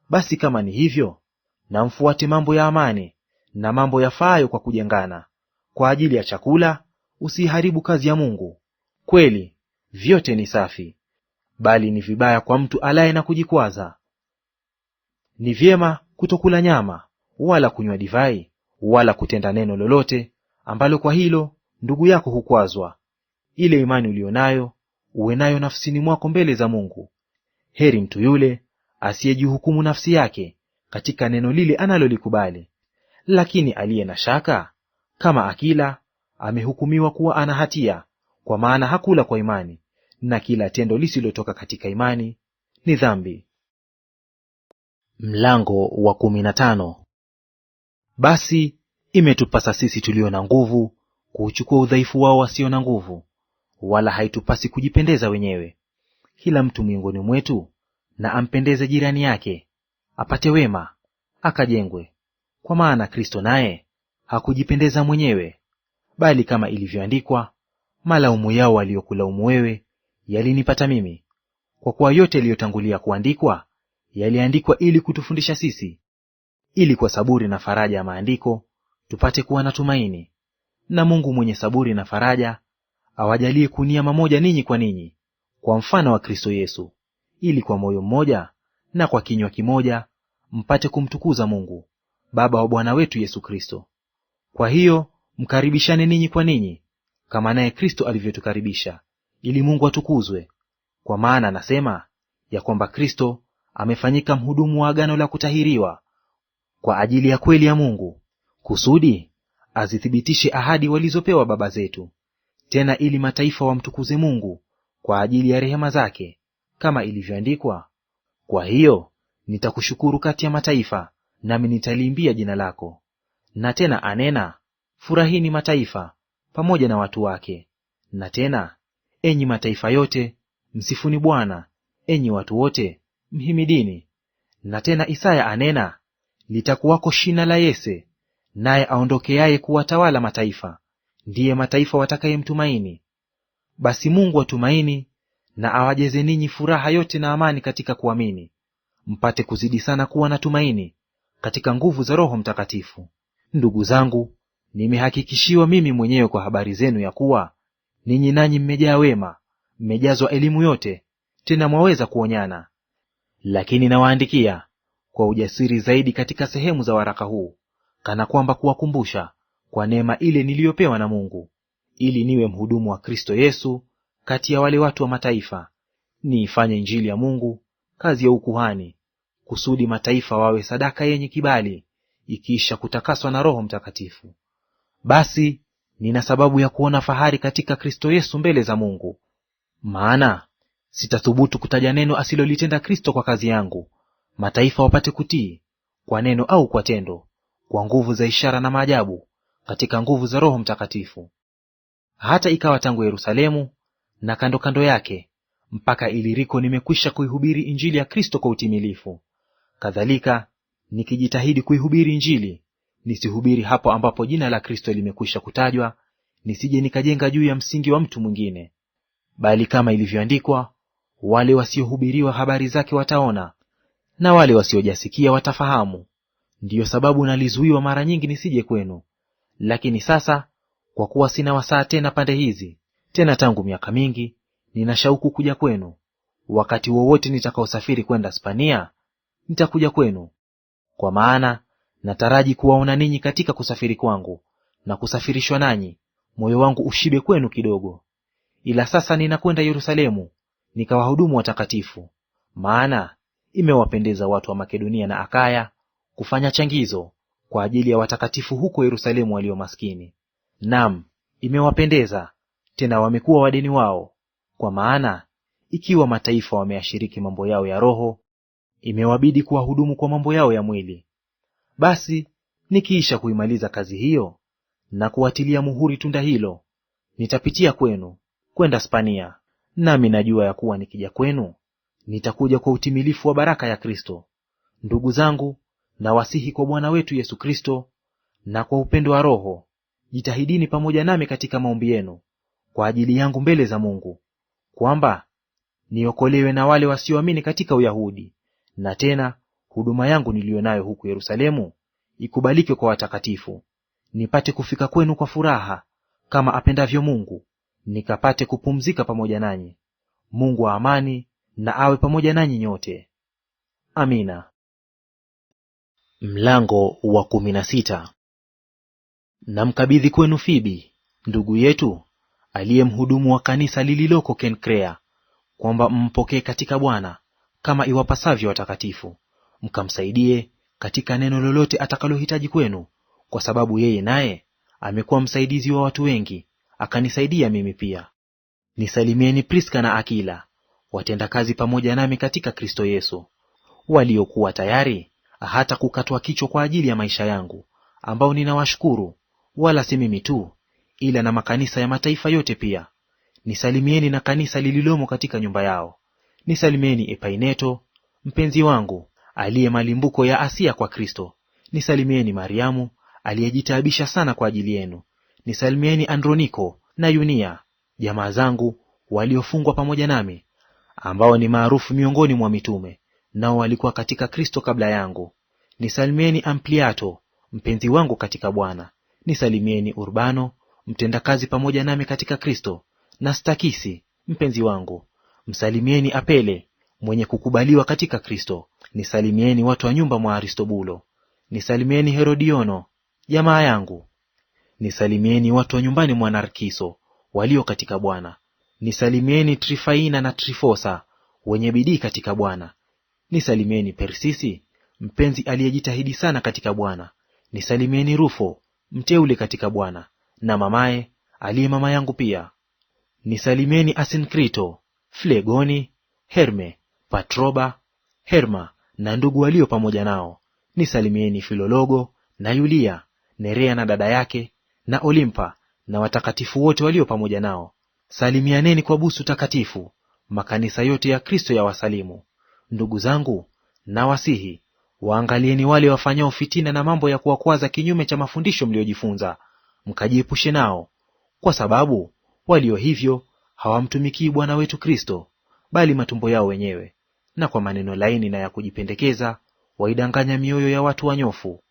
Basi kama ni hivyo, na mfuate mambo ya amani na mambo yafaayo kwa kujengana. Kwa ajili ya chakula usiharibu kazi ya Mungu. Kweli vyote ni safi, bali ni vibaya kwa mtu alaye na kujikwaza. Ni vyema kutokula nyama, wala kunywa divai, wala kutenda neno lolote ambalo kwa hilo ndugu yako hukwazwa. Ile imani uliyo nayo uwe nayo nafsini mwako mbele za Mungu. Heri mtu yule asiyejihukumu nafsi yake katika neno lile analolikubali. Lakini aliye na shaka, kama akila, amehukumiwa kuwa ana hatia, kwa maana hakula kwa imani, na kila tendo lisilotoka katika imani ni dhambi. Mlango wa 15. Basi imetupasa sisi tulio na nguvu kuuchukua udhaifu wao wasio na nguvu, wala haitupasi kujipendeza wenyewe. Kila mtu miongoni mwetu na ampendeze jirani yake, apate wema, akajengwe. Kwa maana Kristo naye hakujipendeza mwenyewe, bali kama ilivyoandikwa, malaumu yao waliokulaumu wewe yalinipata mimi. Kwa kuwa yote yaliyotangulia kuandikwa yaliandikwa ili kutufundisha sisi, ili kwa saburi na faraja ya maandiko tupate kuwa na tumaini. Na Mungu mwenye saburi na faraja awajalie kunia mamoja ninyi kwa ninyi, kwa mfano wa Kristo Yesu, ili kwa moyo mmoja na kwa kinywa kimoja mpate kumtukuza Mungu Baba wa Bwana wetu Yesu Kristo. Kwa hiyo mkaribishane ninyi kwa ninyi, kama naye Kristo alivyotukaribisha, ili Mungu atukuzwe. Kwa maana nasema ya kwamba Kristo amefanyika mhudumu wa agano la kutahiriwa kwa ajili ya kweli ya Mungu, kusudi azithibitishe ahadi walizopewa baba zetu, tena ili mataifa wamtukuze Mungu kwa ajili ya rehema zake, kama ilivyoandikwa, kwa hiyo nitakushukuru kati ya mataifa, nami nitaliimbia jina lako. Na tena anena, furahini mataifa pamoja na watu wake. Na tena, enyi mataifa yote, msifuni Bwana; enyi watu wote, mhimidini. Na tena Isaya anena, litakuwako shina la Yese, naye aondokeaye kuwatawala mataifa, ndiye mataifa watakayemtumaini. Basi Mungu atumaini na awajeze ninyi furaha yote na amani katika kuamini, mpate kuzidi sana kuwa na tumaini katika nguvu za Roho Mtakatifu. Ndugu zangu, nimehakikishiwa mimi mwenyewe kwa habari zenu ya kuwa ninyi nanyi mmejaa wema, mmejazwa elimu yote, tena mwaweza kuonyana. Lakini nawaandikia kwa ujasiri zaidi katika sehemu za waraka huu, kana kwamba kuwakumbusha kwa neema ile niliyopewa na Mungu, ili niwe mhudumu wa Kristo Yesu kati ya wale watu wa mataifa, niifanye Injili ya Mungu kazi ya ukuhani, kusudi mataifa wawe sadaka yenye kibali, ikiisha kutakaswa na Roho Mtakatifu. Basi nina sababu ya kuona fahari katika Kristo Yesu mbele za Mungu. Maana sitathubutu kutaja neno asilolitenda Kristo kwa kazi yangu, mataifa wapate kutii kwa neno au kwa tendo, kwa nguvu za ishara na maajabu, katika nguvu za Roho Mtakatifu. Hata ikawa tangu Yerusalemu na kando kando yake mpaka Iliriko nimekwisha kuihubiri Injili ya Kristo kwa utimilifu. Kadhalika nikijitahidi kuihubiri Injili, nisihubiri hapo ambapo jina la Kristo limekwisha kutajwa, nisije nikajenga juu ya msingi wa mtu mwingine. Bali kama ilivyoandikwa, wale wasiohubiriwa habari zake wataona, na wale wasiojasikia watafahamu. Ndiyo sababu nalizuiwa mara nyingi nisije kwenu. Lakini sasa, kwa kuwa sina wasaa tena pande hizi, tena tangu miaka mingi, nina shauku kuja kwenu. Wakati wowote nitakaosafiri kwenda Spania, nitakuja kwenu. Kwa maana nataraji kuwaona ninyi katika kusafiri kwangu, na kusafirishwa nanyi, moyo wangu ushibe kwenu kidogo. Ila sasa ninakwenda Yerusalemu, nikawahudumu watakatifu. Maana imewapendeza watu wa Makedonia na Akaya kufanya changizo kwa ajili ya watakatifu huko Yerusalemu walio maskini. Naam, imewapendeza, tena wamekuwa wadeni wao. Kwa maana ikiwa mataifa wameyashiriki mambo yao ya roho, imewabidi kuwahudumu kwa mambo yao ya mwili. Basi nikiisha kuimaliza kazi hiyo na kuwatilia muhuri tunda hilo, nitapitia kwenu kwenda Spania. Nami najua ya kuwa nikija kwenu nitakuja kwa utimilifu wa baraka ya Kristo. Ndugu zangu, nawasihi kwa Bwana wetu Yesu Kristo na kwa upendo wa Roho, jitahidini pamoja nami katika maombi yenu kwa ajili yangu mbele za Mungu, kwamba niokolewe na wale wasioamini katika Uyahudi, na tena huduma yangu niliyo nayo huku Yerusalemu ikubalike kwa watakatifu, nipate kufika kwenu kwa furaha, kama apendavyo Mungu, nikapate kupumzika pamoja nanyi. Mungu wa amani na awe pamoja nanyi nyote. Amina. Mlango wa 16. Namkabidhi kwenu Fibi ndugu yetu, aliye mhudumu wa kanisa lililoko Kenkrea, kwamba mmpokee katika Bwana kama iwapasavyo watakatifu, mkamsaidie katika neno lolote atakalohitaji kwenu, kwa sababu yeye naye amekuwa msaidizi wa watu wengi, akanisaidia mimi pia. Nisalimieni Priska na Akila, watenda kazi pamoja nami katika Kristo Yesu, waliokuwa tayari hata kukatwa kichwa kwa ajili ya maisha yangu, ambao ninawashukuru, wala si mimi tu, ila na makanisa ya mataifa yote pia. Nisalimieni na kanisa lililomo katika nyumba yao. Nisalimieni Epaineto mpenzi wangu, aliye malimbuko ya Asia kwa Kristo. Nisalimieni Mariamu aliyejitaabisha sana kwa ajili yenu. Nisalimieni Androniko na Yunia, jamaa zangu waliofungwa pamoja nami, ambao ni maarufu miongoni mwa mitume, nao walikuwa katika Kristo kabla yangu. Nisalimieni Ampliato, mpenzi wangu katika Bwana. Nisalimieni Urbano, mtendakazi pamoja nami katika Kristo, na Stakisi, mpenzi wangu. Msalimieni Apele, mwenye kukubaliwa katika Kristo. Nisalimieni watu wa nyumba mwa Aristobulo. Nisalimieni Herodiono, jamaa yangu. Nisalimieni watu wa nyumbani mwa Narkiso, walio katika Bwana. Nisalimieni Trifaina na Trifosa, wenye bidii katika Bwana. Nisalimieni Persisi, mpenzi aliyejitahidi sana katika Bwana. Nisalimieni Rufo, mteule katika Bwana, na mamaye aliye mama yangu pia. Nisalimieni Asinkrito, Flegoni, Herme, Patroba, Herma na ndugu walio pamoja nao. Nisalimieni Filologo na Yulia, Nerea na dada yake, na Olimpa na watakatifu wote walio pamoja nao. Salimianeni kwa busu takatifu. Makanisa yote ya Kristo ya wasalimu. Ndugu zangu, nawasihi waangalieni wale wafanyao fitina na mambo ya kuwakwaza kinyume cha mafundisho mliojifunza, mkajiepushe nao, kwa sababu walio hivyo hawamtumikii Bwana wetu Kristo, bali matumbo yao wenyewe, na kwa maneno laini na ya kujipendekeza waidanganya mioyo ya watu wanyofu.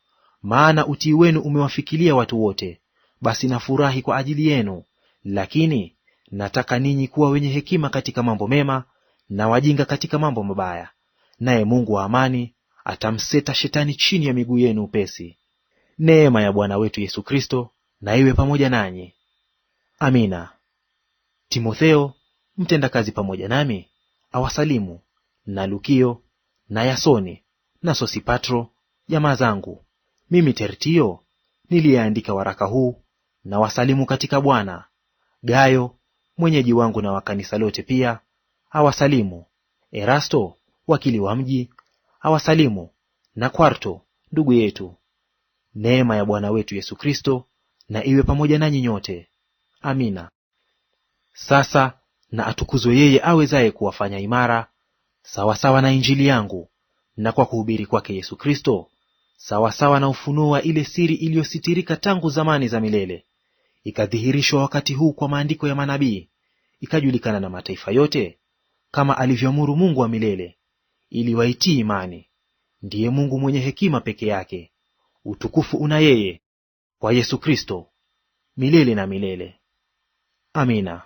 Maana utii wenu umewafikilia watu wote. Basi nafurahi kwa ajili yenu, lakini nataka ninyi kuwa wenye hekima katika mambo mema, na wajinga katika mambo mabaya. Naye Mungu wa amani atamseta Shetani chini ya miguu yenu upesi. Neema ya Bwana wetu Yesu Kristo na iwe pamoja nanyi. Amina. Timotheo, mtendakazi pamoja nami, awasalimu, na Lukio na Yasoni na Sosipatro, jamaa zangu. Mimi Tertio niliyeandika waraka huu, na wasalimu katika Bwana. Gayo mwenyeji wangu na wa kanisa lote pia awasalimu. Erasto wakili wa mji awasalimu, na Kwarto ndugu yetu. Neema ya Bwana wetu Yesu Kristo na iwe pamoja nanyi nyote. Amina. Sasa na atukuzwe yeye awezaye kuwafanya imara sawasawa na injili yangu, na kwa kuhubiri kwake Yesu Kristo, sawasawa na ufunuo wa ile siri iliyositirika tangu zamani za milele, ikadhihirishwa wakati huu kwa maandiko ya manabii, ikajulikana na mataifa yote, kama alivyoamuru Mungu wa milele, ili waitii imani. Ndiye Mungu mwenye hekima peke yake. Utukufu una yeye kwa Yesu Kristo milele na milele. Amina.